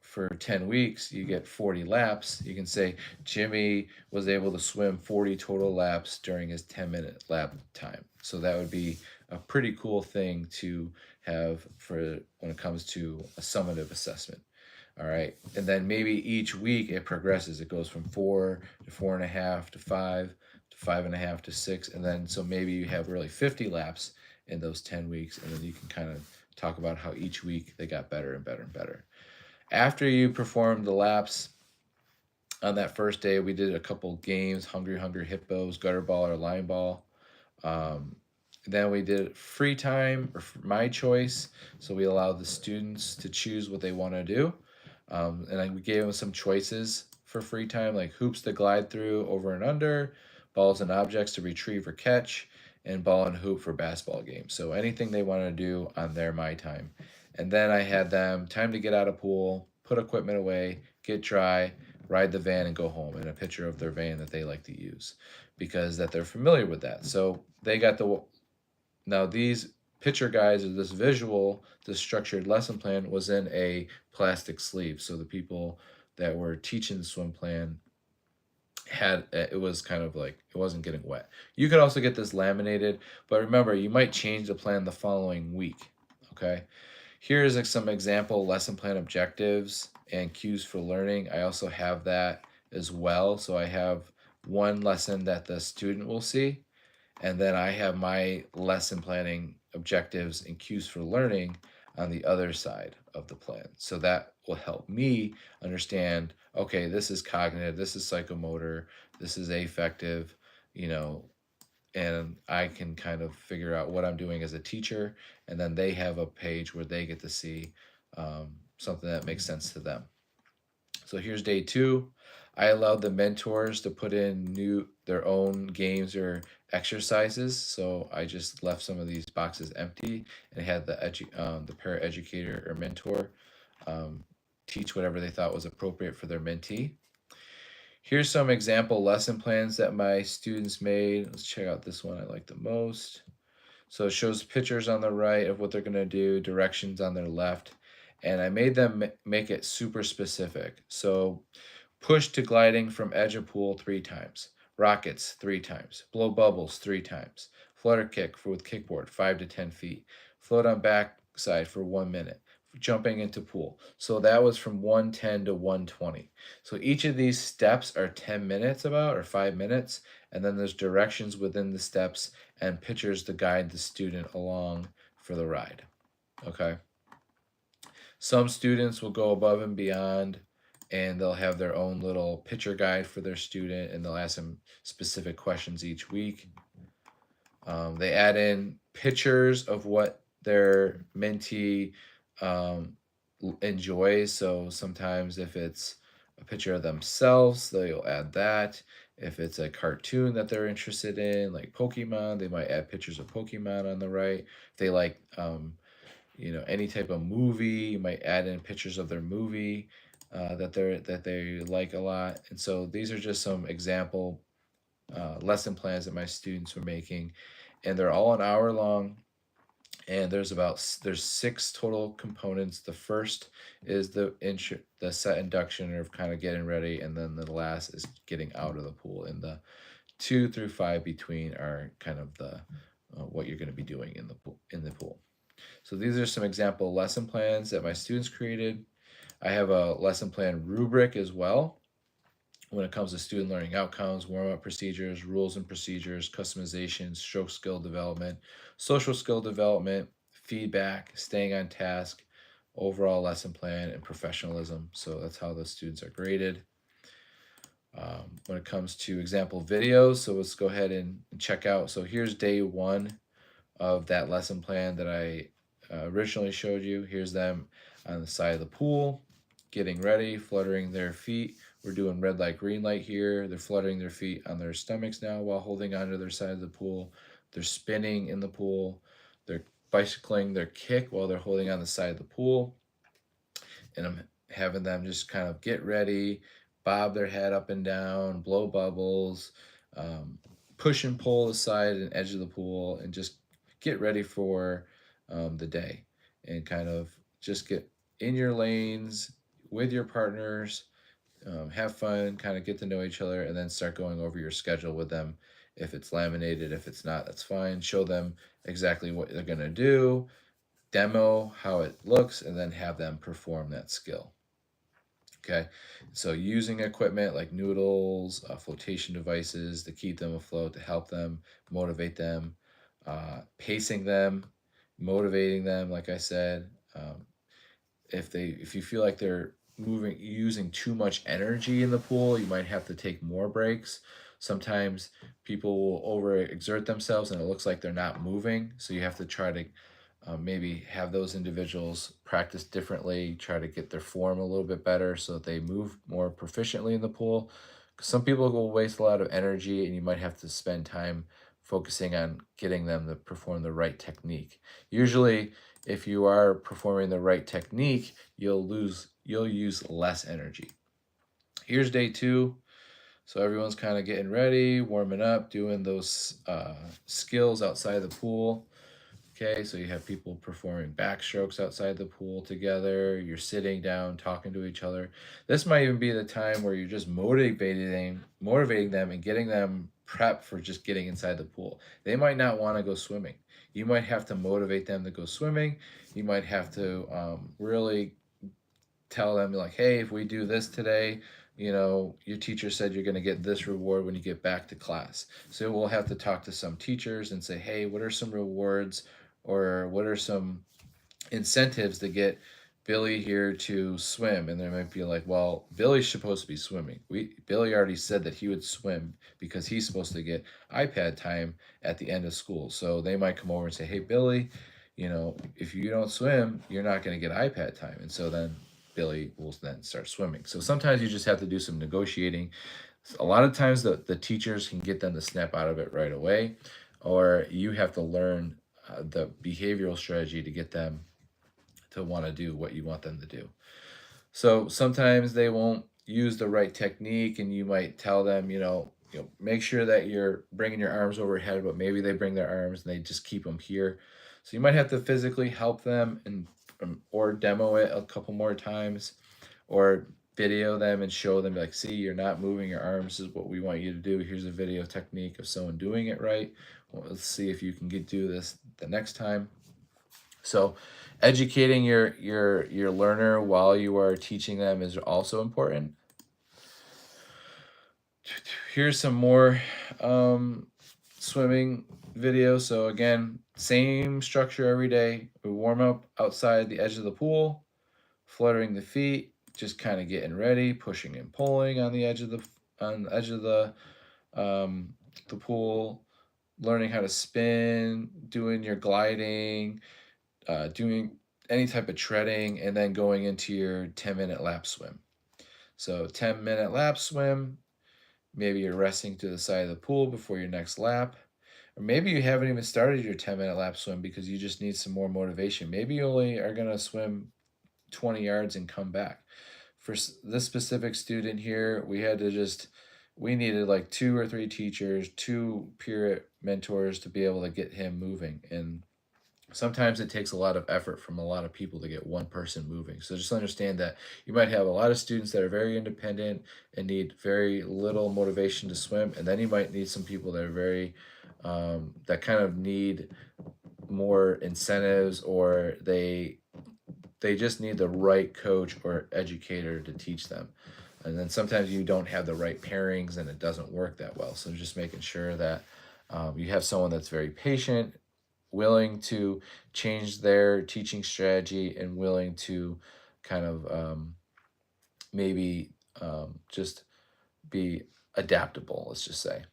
for 10 weeks, you get 40 laps. You can say Jimmy was able to swim 40 total laps during his 10-minute lap time. So that would be a pretty cool thing to have for when it comes to a summative assessment. All right. And then maybe each week it progresses. It goes from 4 to 4.5 to 5 to 5.5 to 6. And then so maybe you have really 50 laps in those 10 weeks. And then you can kind of talk about how each week they got better and better and better. After you perform the laps on that first day, we did a couple games, Hungry Hungry Hippos, Gutter Ball, or Line Ball. Then we did free time, or my choice. So we allowed the students to choose what they want to do. And we gave them some choices for free time, like hoops to glide through, over and under, balls and objects to retrieve or catch, and ball and hoop for basketball games. So anything they want to do on their my time. And then I had them time to get out of pool, put equipment away, get dry, ride the van, and go home, and a picture of their van that they like to use, because that they're familiar with that. So they got now these picture guides, or this visual, this structured lesson plan was in a plastic sleeve. So the people that were teaching the swim plan had, it was kind of like, it wasn't getting wet. You could also get this laminated, but remember, you might change the plan the following week. Okay, here's like some example lesson plan objectives. and cues for learning. I also have that as well. So I have one lesson that the student will see, and then I have my lesson planning objectives and cues for learning on the other side of the plan. So that will help me understand, okay, this is cognitive, this is psychomotor, this is affective, you know, and I can kind of figure out what I'm doing as a teacher. And then they have a page where they get to see something that makes sense to them. So here's day 2. I allowed the mentors to put in their own games or exercises. So I just left some of these boxes empty and had the paraeducator or mentor um, teach whatever they thought was appropriate for their mentee. Here's some example lesson plans that my students made. Let's check out this one I like the most. So it shows pictures on the right of what they're going to do, directions on their left, and I made them make it super specific. So push to gliding from edge of pool 3 times, rockets 3 times, blow bubbles 3 times, flutter kick with kickboard 5 to 10 feet, float on backside for 1 minute, jumping into pool. So that was from 110 to 120. So each of these steps are 10 minutes or 5 minutes, and then there's directions within the steps and pictures to guide the student along for the ride. Okay. Some students will go above and beyond, and they'll have their own little picture guide for their student, and they'll ask them specific questions each week. They add in pictures of what their mentee enjoys. So sometimes if it's a picture of themselves, they'll add that. If it's a cartoon that they're interested in, like Pokemon, they might add pictures of Pokemon on the right. If they like, any type of movie, you might add in pictures of their movie that they like a lot. And so these are just some example lesson plans that my students were making, and they're all an hour long. And there's 6 total components. The first is the set induction, or kind of getting ready, and then the last is getting out of the pool. And the 2 through 5 between are kind of the what you're going to be doing in the pool. So these are some example lesson plans that my students created. I have a lesson plan rubric as well when it comes to student learning outcomes, warm-up procedures, rules and procedures, customization, stroke skill development, social skill development, feedback, staying on task, overall lesson plan, and professionalism. So that's how the students are graded. When it comes to example videos, so let's go ahead and check out. So here's day 1 of that lesson plan that I originally showed you. Here's them on the side of the pool, getting ready, fluttering their feet. We're doing red light, green light here. They're fluttering their feet on their stomachs now while holding onto their side of the pool. They're spinning in the pool. They're bicycling their kick while they're holding on the side of the pool. And I'm having them just kind of get ready, bob their head up and down, blow bubbles, push and pull the side and edge of the pool, and just get ready for the day, and kind of just get in your lanes with your partners, have fun, kind of get to know each other, and then start going over your schedule with them. If it's laminated, if it's not, that's fine. Show them exactly what they're going to do, demo how it looks, and then have them perform that skill. Okay, so using equipment like noodles, flotation devices to keep them afloat, to help them, motivate them, pacing them, motivating them, like I said. If you feel like they're using too much energy in the pool, you might have to take more breaks. Sometimes people will overexert themselves and it looks like they're not moving, so you have to try to maybe have those individuals practice differently, try to get their form a little bit better so that they move more proficiently in the pool. 'Cause some people will waste a lot of energy, and you might have to spend time focusing on getting them to perform the right technique. Usually, if you are performing the right technique, you'll use less energy. Here's day 2. So everyone's kind of getting ready, warming up, doing those skills outside the pool. Okay, so you have people performing backstrokes outside the pool together. You're sitting down, talking to each other. This might even be the time where you're just motivating them and getting them prepped for just getting inside the pool. They might not want to go swimming. You might have to motivate them to go swimming. You might have to really tell them like, hey, if we do this today, your teacher said you're going to get this reward when you get back to class. So we'll have to talk to some teachers and say, hey, what are some rewards, or what are some incentives to get Billy here to swim? And they might be like, well, Billy's supposed to be swimming. Billy already said that he would swim because he's supposed to get iPad time at the end of school. So they might come over and say, hey, Billy, if you don't swim, you're not going to get iPad time. And so then Billy will then start swimming. So sometimes you just have to do some negotiating. A lot of times the teachers can get them to snap out of it right away, or you have to learn the behavioral strategy to get them to want to do what you want them to do. So sometimes they won't use the right technique, and you might tell them, make sure that you're bringing your arms overhead, but maybe they bring their arms and they just keep them here. So you might have to physically help them and or demo it a couple more times, or video them and show them like, see, you're not moving your arms. This is what we want you to do. Here's a video technique of someone doing it right. Well, let's see if you can do this the next time. So educating your learner while you are teaching them is also important. Here's some more swimming videos. So again, same structure every day. We warm up outside the edge of the pool, fluttering the feet, just kind of getting ready, pushing and pulling on the edge of the pool, learning how to spin, doing your gliding, doing any type of treading, and then going into your 10-minute lap swim. So 10-minute lap swim, maybe you're resting to the side of the pool before your next lap. Or maybe you haven't even started your 10-minute lap swim because you just need some more motivation. Maybe you only are going to swim 20 yards and come back. For this specific student here, we needed like 2 or 3 teachers, 2 peer mentors to be able to get him moving. And sometimes it takes a lot of effort from a lot of people to get one person moving. So just understand that you might have a lot of students that are very independent and need very little motivation to swim, and then you might need some people that are very that kind of need more incentives, or they just need the right coach or educator to teach them. And then sometimes you don't have the right pairings and it doesn't work that well. So just making sure that you have someone that's very patient, willing to change their teaching strategy, and willing to kind of maybe just be adaptable, let's just say.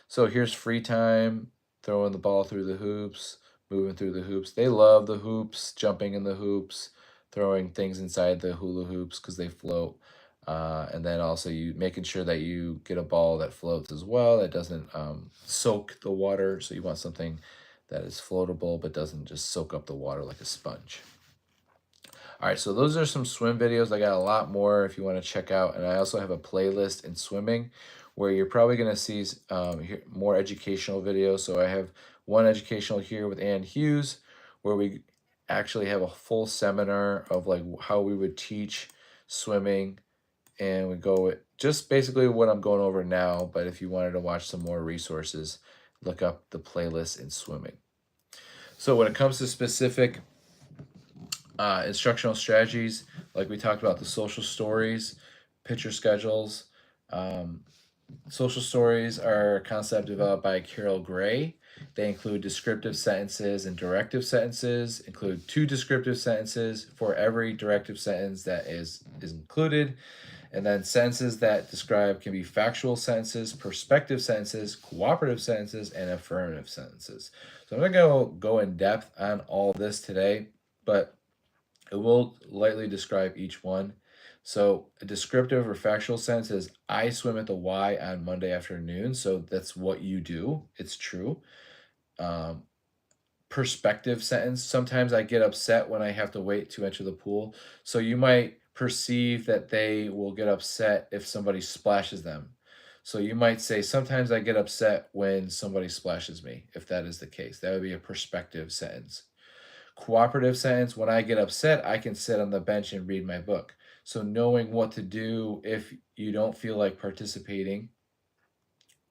So here's free time, throwing the ball through the hoops, moving through the hoops. They love the hoops, jumping in the hoops, throwing things inside the hula hoops because they float. And then also you making sure that you get a ball that floats as well, that doesn't soak the water. So you want something that is floatable but doesn't just soak up the water like a sponge. All right, so those are some swim videos. I got a lot more if you want to check out. And I also have a playlist in swimming where you're probably going to see more educational videos. So I have one educational here with Ann Hughes, where we actually have a full seminar of like how we would teach swimming. And we go with just basically what I'm going over now. But if you wanted to watch some more resources, look up the playlist in swimming. So when it comes to specific instructional strategies, like we talked about, the social stories, picture schedules. Social stories are a concept developed by Carol Gray. They include descriptive sentences and directive sentences, include 2 descriptive sentences for every directive sentence that is included. And then sentences that describe can be factual sentences, perspective sentences, cooperative sentences, and affirmative sentences. So I'm not going to go in depth on all this today, but it will lightly describe each one. So a descriptive or factual sentence is, I swim at the Y on Monday afternoon. So that's what you do. It's true. Perspective sentence, sometimes I get upset when I have to wait to enter the pool. So you might perceive that they will get upset if somebody splashes them. So you might say, sometimes I get upset when somebody splashes me, if that is the case. That would be a perspective sentence. Cooperative sentence, when I get upset, I can sit on the bench and read my book. So knowing what to do if you don't feel like participating,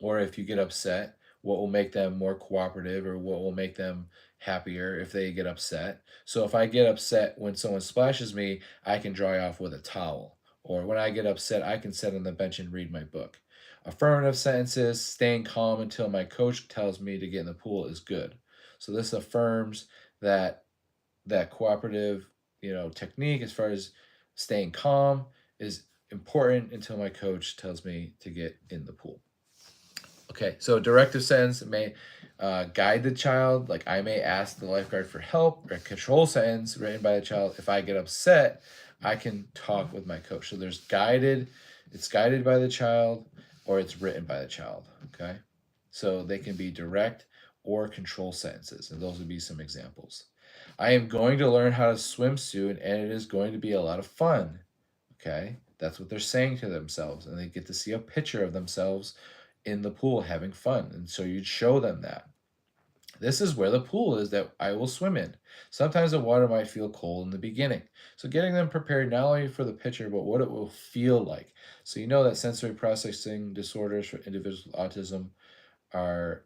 or if you get upset, what will make them more cooperative or what will make them happier if they get upset. So if I get upset when someone splashes me, I can dry off with a towel. Or when I get upset, I can sit on the bench and read my book. Affirmative sentences, staying calm until my coach tells me to get in the pool is good. So this affirms that cooperative, technique as far as staying calm is important until my coach tells me to get in the pool. Okay, so directive sentence may guide the child. Like I may ask the lifeguard for help. Or control sentence written by the child. If I get upset, I can talk with my coach. So there's guided. It's guided by the child, or it's written by the child. Okay, so they can be direct or control sentences, and those would be some examples. I am going to learn how to swim soon, and it is going to be a lot of fun. Okay, that's what they're saying to themselves, and they get to see a picture of themselves in the pool having fun. And so you'd show them that. This is where the pool is that I will swim in. Sometimes the water might feel cold in the beginning. So getting them prepared not only for the picture, but what it will feel like. So you know that sensory processing disorders for individuals with autism are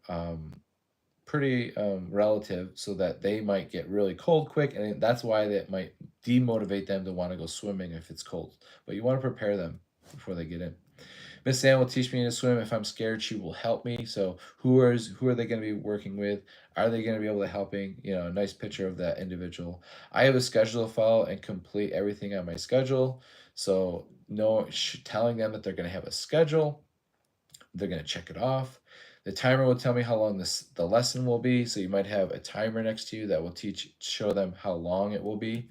pretty relative, so that they might get really cold quick, and that's why that might demotivate them to want to go swimming if it's cold. But you want to prepare them before they get in. Miss Ann will teach me to swim. If I'm scared, she will help me. So who are they going to be working with? Are they going to be able to helping? A nice picture of that individual. I have a schedule to follow and complete everything on my schedule. So telling them that they're going to have a schedule, they're going to check it off. The timer will tell me how long the lesson will be. So you might have a timer next to you that will show them how long it will be.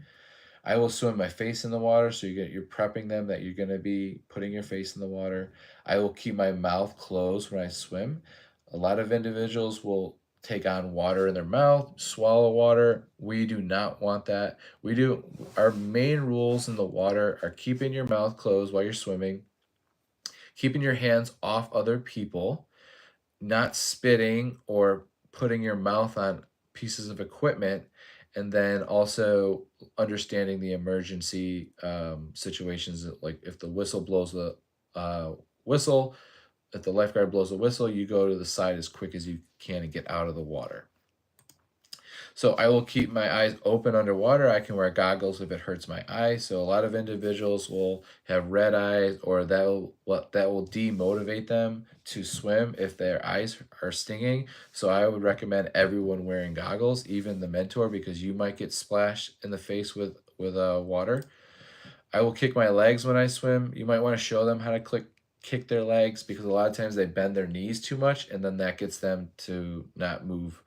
I will swim my face in the water, so you're prepping them that you're going to be putting your face in the water. I will keep my mouth closed when I swim. A lot of individuals will take on water in their mouth, swallow water. We do not want that. Our main rules in the water are keeping your mouth closed while you're swimming, keeping your hands off other people, not spitting or putting your mouth on pieces of equipment, and then also understanding the emergency situations. Like if the whistle blows the whistle, if the lifeguard blows the whistle, you go to the side as quick as you can and get out of the water. So I will keep my eyes open underwater. I can wear goggles if it hurts my eyes. So a lot of individuals will have red eyes, or that will demotivate them to swim if their eyes are stinging. So I would recommend everyone wearing goggles, even the mentor, because you might get splashed in the face with water. I will kick my legs when I swim. You might want to show them how to kick their legs, because a lot of times they bend their knees too much, and then that gets them to not move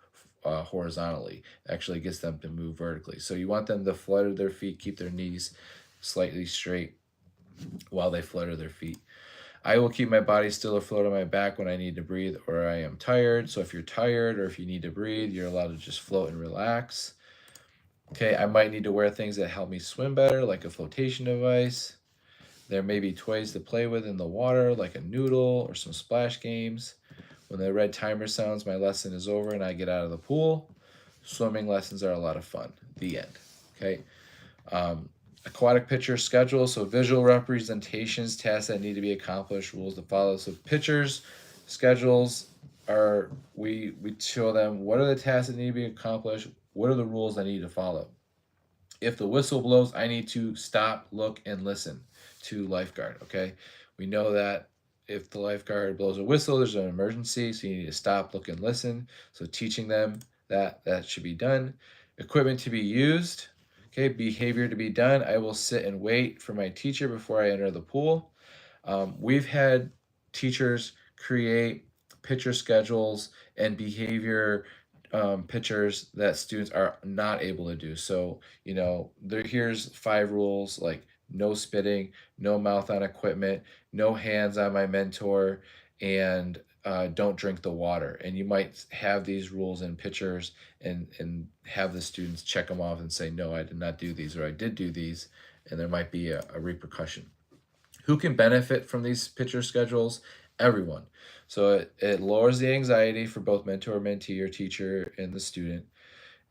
horizontally. It actually gets them to move vertically. So you want them to flutter their feet, keep their knees slightly straight while they flutter their feet. I will keep my body still or float on my back when I need to breathe or I am tired. So if you're tired or if you need to breathe, you're allowed to just float and relax. Okay, I might need to wear things that help me swim better, like a flotation device. There may be toys to play with in the water, like a noodle or some splash games. When the red timer sounds, my lesson is over and I get out of the pool. Swimming lessons are a lot of fun. The end. Okay. Aquatic picture schedule. So visual representations, tasks that need to be accomplished, rules to follow. So pictures, schedules are, we show them what are the tasks that need to be accomplished, what are the rules I need to follow. If the whistle blows, I need to stop, look, and listen to lifeguard. Okay. We know that if the lifeguard blows a whistle, there's an emergency, so you need to stop, look, and listen. So teaching them that should be done. Equipment to be used. Okay, behavior to be done. I will sit and wait for my teacher before I enter the pool. We've had teachers create picture schedules and behavior pictures that students are not able to do. So, here's 5 rules, like no spitting, no mouth on equipment, no hands on my mentor, and don't drink the water. And you might have these rules in pictures and have the students check them off and say, no, I did not do these, or I did do these, and there might be a repercussion. Who can benefit from these picture schedules? Everyone. So it lowers the anxiety for both mentor, mentee, or teacher and the student.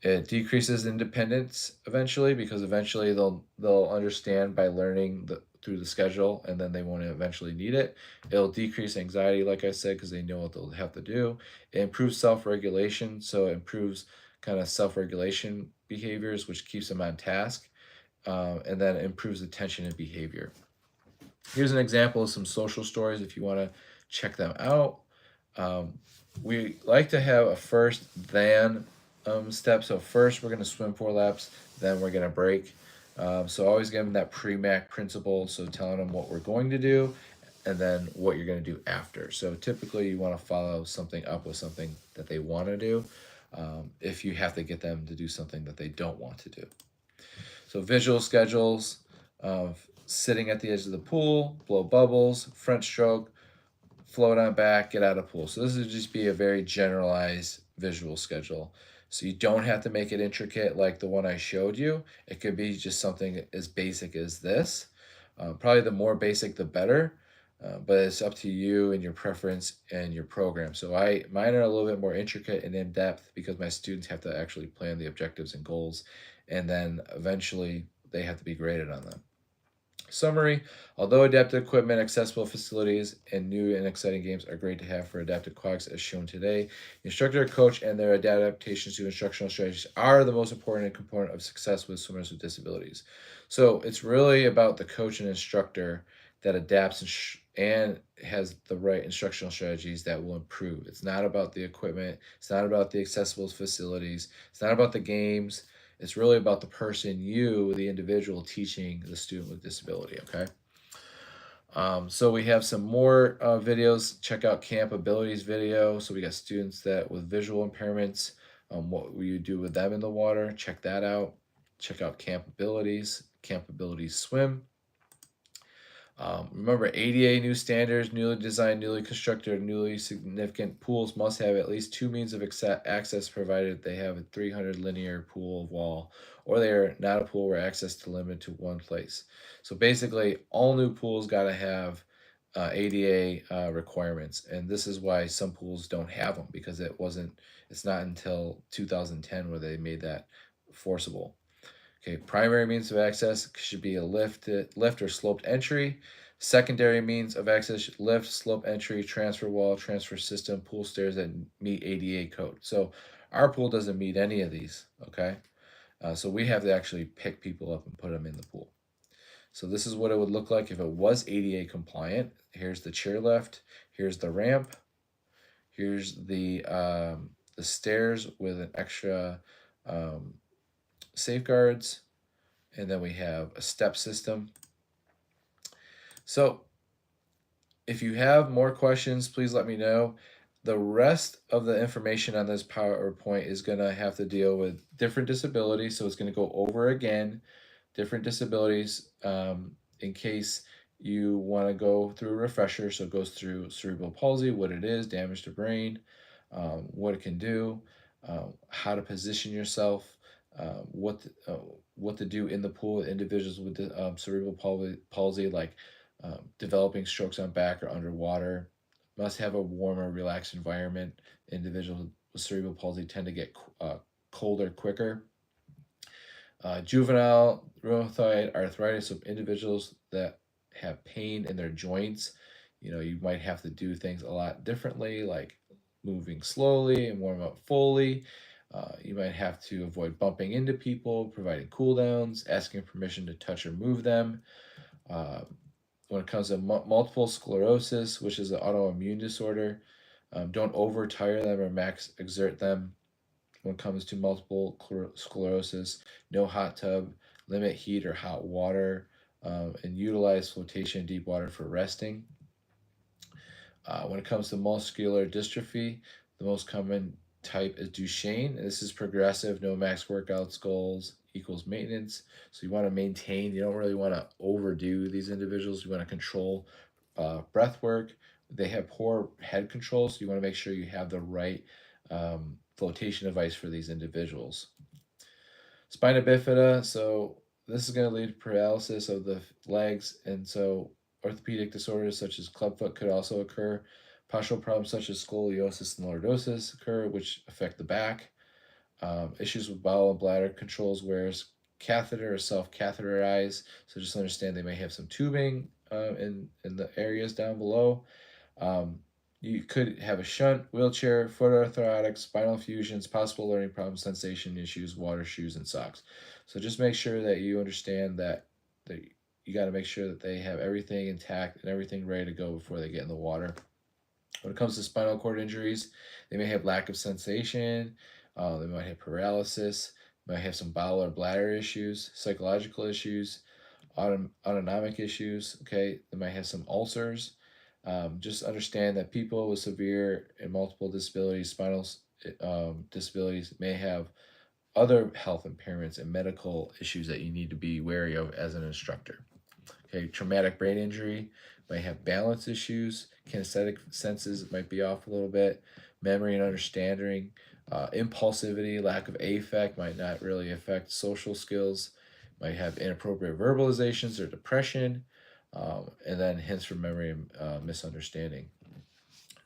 It decreases independence eventually, because eventually they'll understand by learning through the schedule, and then they won't eventually need it. It'll decrease anxiety, like I said, because they know what they'll have to do. It improves self-regulation, so it improves kind of self-regulation behaviors, which keeps them on task, and then improves attention and behavior. Here's an example of some social stories if you want to check them out. Um, we like to have a first then step. So first we're going to swim 4 laps, then we're going to break. So always give them that pre-MAC principle. So telling them what we're going to do and then what you're going to do after. So typically you want to follow something up with something that they want to do, if you have to get them to do something that they don't want to do. So visual schedules of sitting at the edge of the pool, blow bubbles, front stroke, float on back, get out of pool. So this would just be a very generalized visual schedule. So you don't have to make it intricate like the one I showed you. It could be just something as basic as this. Probably the more basic, the better. But it's up to you and your preference and your program. So mine are a little bit more intricate and in depth because my students have to actually plan the objectives and goals, and then eventually they have to be graded on them. Summary: although adaptive equipment, accessible facilities, and new and exciting games are great to have for adaptive aquatics as shown today, the instructor, coach, and their adaptations to instructional strategies are the most important component of success with swimmers with disabilities. So it's really about the coach and instructor that adapts and has the right instructional strategies that will improve. It's not about the equipment. It's not about the accessible facilities. It's not about the games. It's really about the person, you, the individual, teaching the student with disability, okay? So we have some more videos. Check out Camp Abilities video. So we got students that with visual impairments, what will you do with them in the water? Check that out. Check out Camp Abilities Swim. Remember, ADA new standards, newly designed, newly constructed, newly significant pools must have at least 2 means of access provided they have a 300 linear pool wall, or they are not a pool where access is limited to one place. So basically, all new pools got to have ADA requirements, and this is why some pools don't have them because it's not until 2010 where they made that forcible. Okay, primary means of access should be a lift or sloped entry. Secondary means of access: lift, slope entry, transfer wall, transfer system, pool stairs that meet ADA code. So our pool doesn't meet any of these. Okay, so we have to actually pick people up and put them in the pool. So this is what it would look like if it was ADA compliant. Here's the chairlift. Here's the ramp. Here's the stairs with an extra safeguards, and then we have a step system. So if you have more questions, please let me know. The rest of the information on this PowerPoint is going to have to deal with different disabilities. So it's going to go over again, different disabilities, in case you want to go through a refresher. So it goes through cerebral palsy, what it is, damage to brain, what it can do, how to position yourself, what to do in the pool with individuals with cerebral palsy, like developing strokes on back or underwater. Must have a warmer, relaxed environment. Individuals with cerebral palsy tend to get colder quicker. Juvenile rheumatoid arthritis, so individuals that have pain in their joints, you might have to do things a lot differently, like moving slowly and warm up fully. You might have to avoid bumping into people, providing cool downs, asking permission to touch or move them. When it comes to multiple sclerosis, which is an autoimmune disorder, don't overtire them or max exert them. When it comes to multiple sclerosis, no hot tub, limit heat or hot water, and utilize flotation in deep water for resting. When it comes to muscular dystrophy, the most common type is Duchenne. This is progressive, no max workouts goals equals maintenance. So you want to maintain, you don't really want to overdo these individuals. You want to control breath work. They have poor head control, so you want to make sure you have the right flotation device for these individuals. Spina bifida, so this is going to lead to paralysis of the legs, and so orthopedic disorders such as clubfoot could also occur. Postural problems such as scoliosis and lordosis occur, which affect the back. Issues with bowel and bladder controls, whereas catheter or self-catheterize. So just understand they may have some tubing in the areas down below. Um, you could have a shunt, wheelchair, foot orthotics, spinal fusions, possible learning problems, sensation issues, water shoes, and socks. So just make sure that you understand that you got to make sure that they have everything intact and everything ready to go before they get in the water. When it comes to spinal cord injuries, they may have lack of sensation, they might have paralysis, might have some bowel or bladder issues, psychological issues, autonomic issues. Okay, they might have some ulcers. Just understand that people with severe and multiple disabilities, spinal disabilities, may have other health impairments and medical issues that you need to be wary of as an instructor. Okay, traumatic brain injury might have balance issues, kinesthetic senses might be off a little bit, memory and understanding, impulsivity, lack of affect might not really affect social skills, might have inappropriate verbalizations or depression, and then hints for memory and misunderstanding.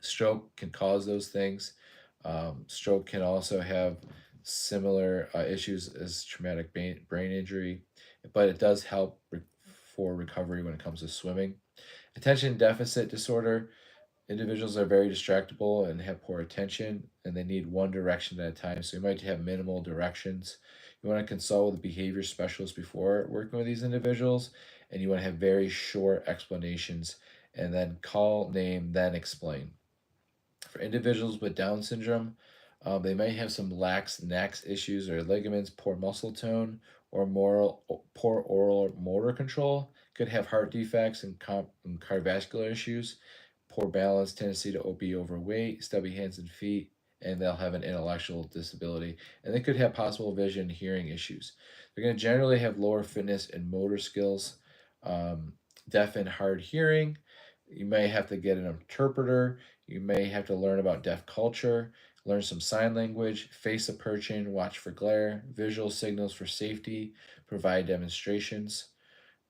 Stroke can cause those things. Stroke can also have similar issues as traumatic brain injury, but it does help for recovery when it comes to swimming. Attention deficit disorder, individuals are very distractible and have poor attention, and they need one direction at a time. So you might have minimal directions. You want to consult with a behavior specialist before working with these individuals, and you want to have very short explanations and then call, name, then explain. For individuals with Down syndrome, they may have some lax neck issues or ligaments, poor muscle tone, or poor oral motor control. Could have heart defects and cardiovascular issues, poor balance, tendency to be overweight, stubby hands and feet, and they'll have an intellectual disability. And they could have possible vision and hearing issues. They're going to generally have lower fitness and motor skills, um, deaf and hard hearing. You may have to get an interpreter. You may have to learn about deaf culture, learn some sign language, face approaching, watch for glare, visual signals for safety, provide demonstrations.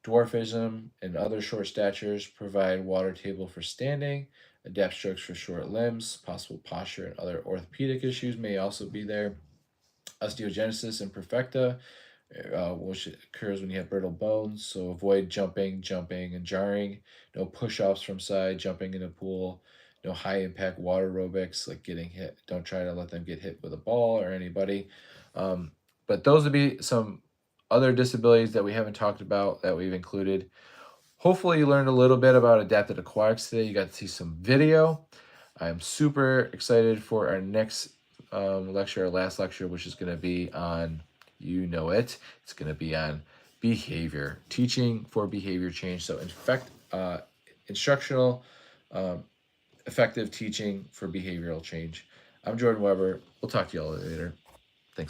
Dwarfism and other short statures provide water table for standing, adapt strokes for short limbs, possible posture and other orthopedic issues may also be there. Osteogenesis imperfecta, which occurs when you have brittle bones. So avoid jumping, and jarring. No push-ups from side, jumping in a pool. No high impact water aerobics like getting hit. Don't try to let them get hit with a ball or anybody. But those would be some other disabilities that we haven't talked about that we've included. Hopefully you learned a little bit about adapted aquatics today. You got to see some video. I'm super excited for our next lecture, our last lecture, which is going to be on, you know it, it's going to be on behavior, teaching for behavior change. So instructional, um, effective teaching for behavioral change. I'm Jordan Weber. We'll talk to you all later.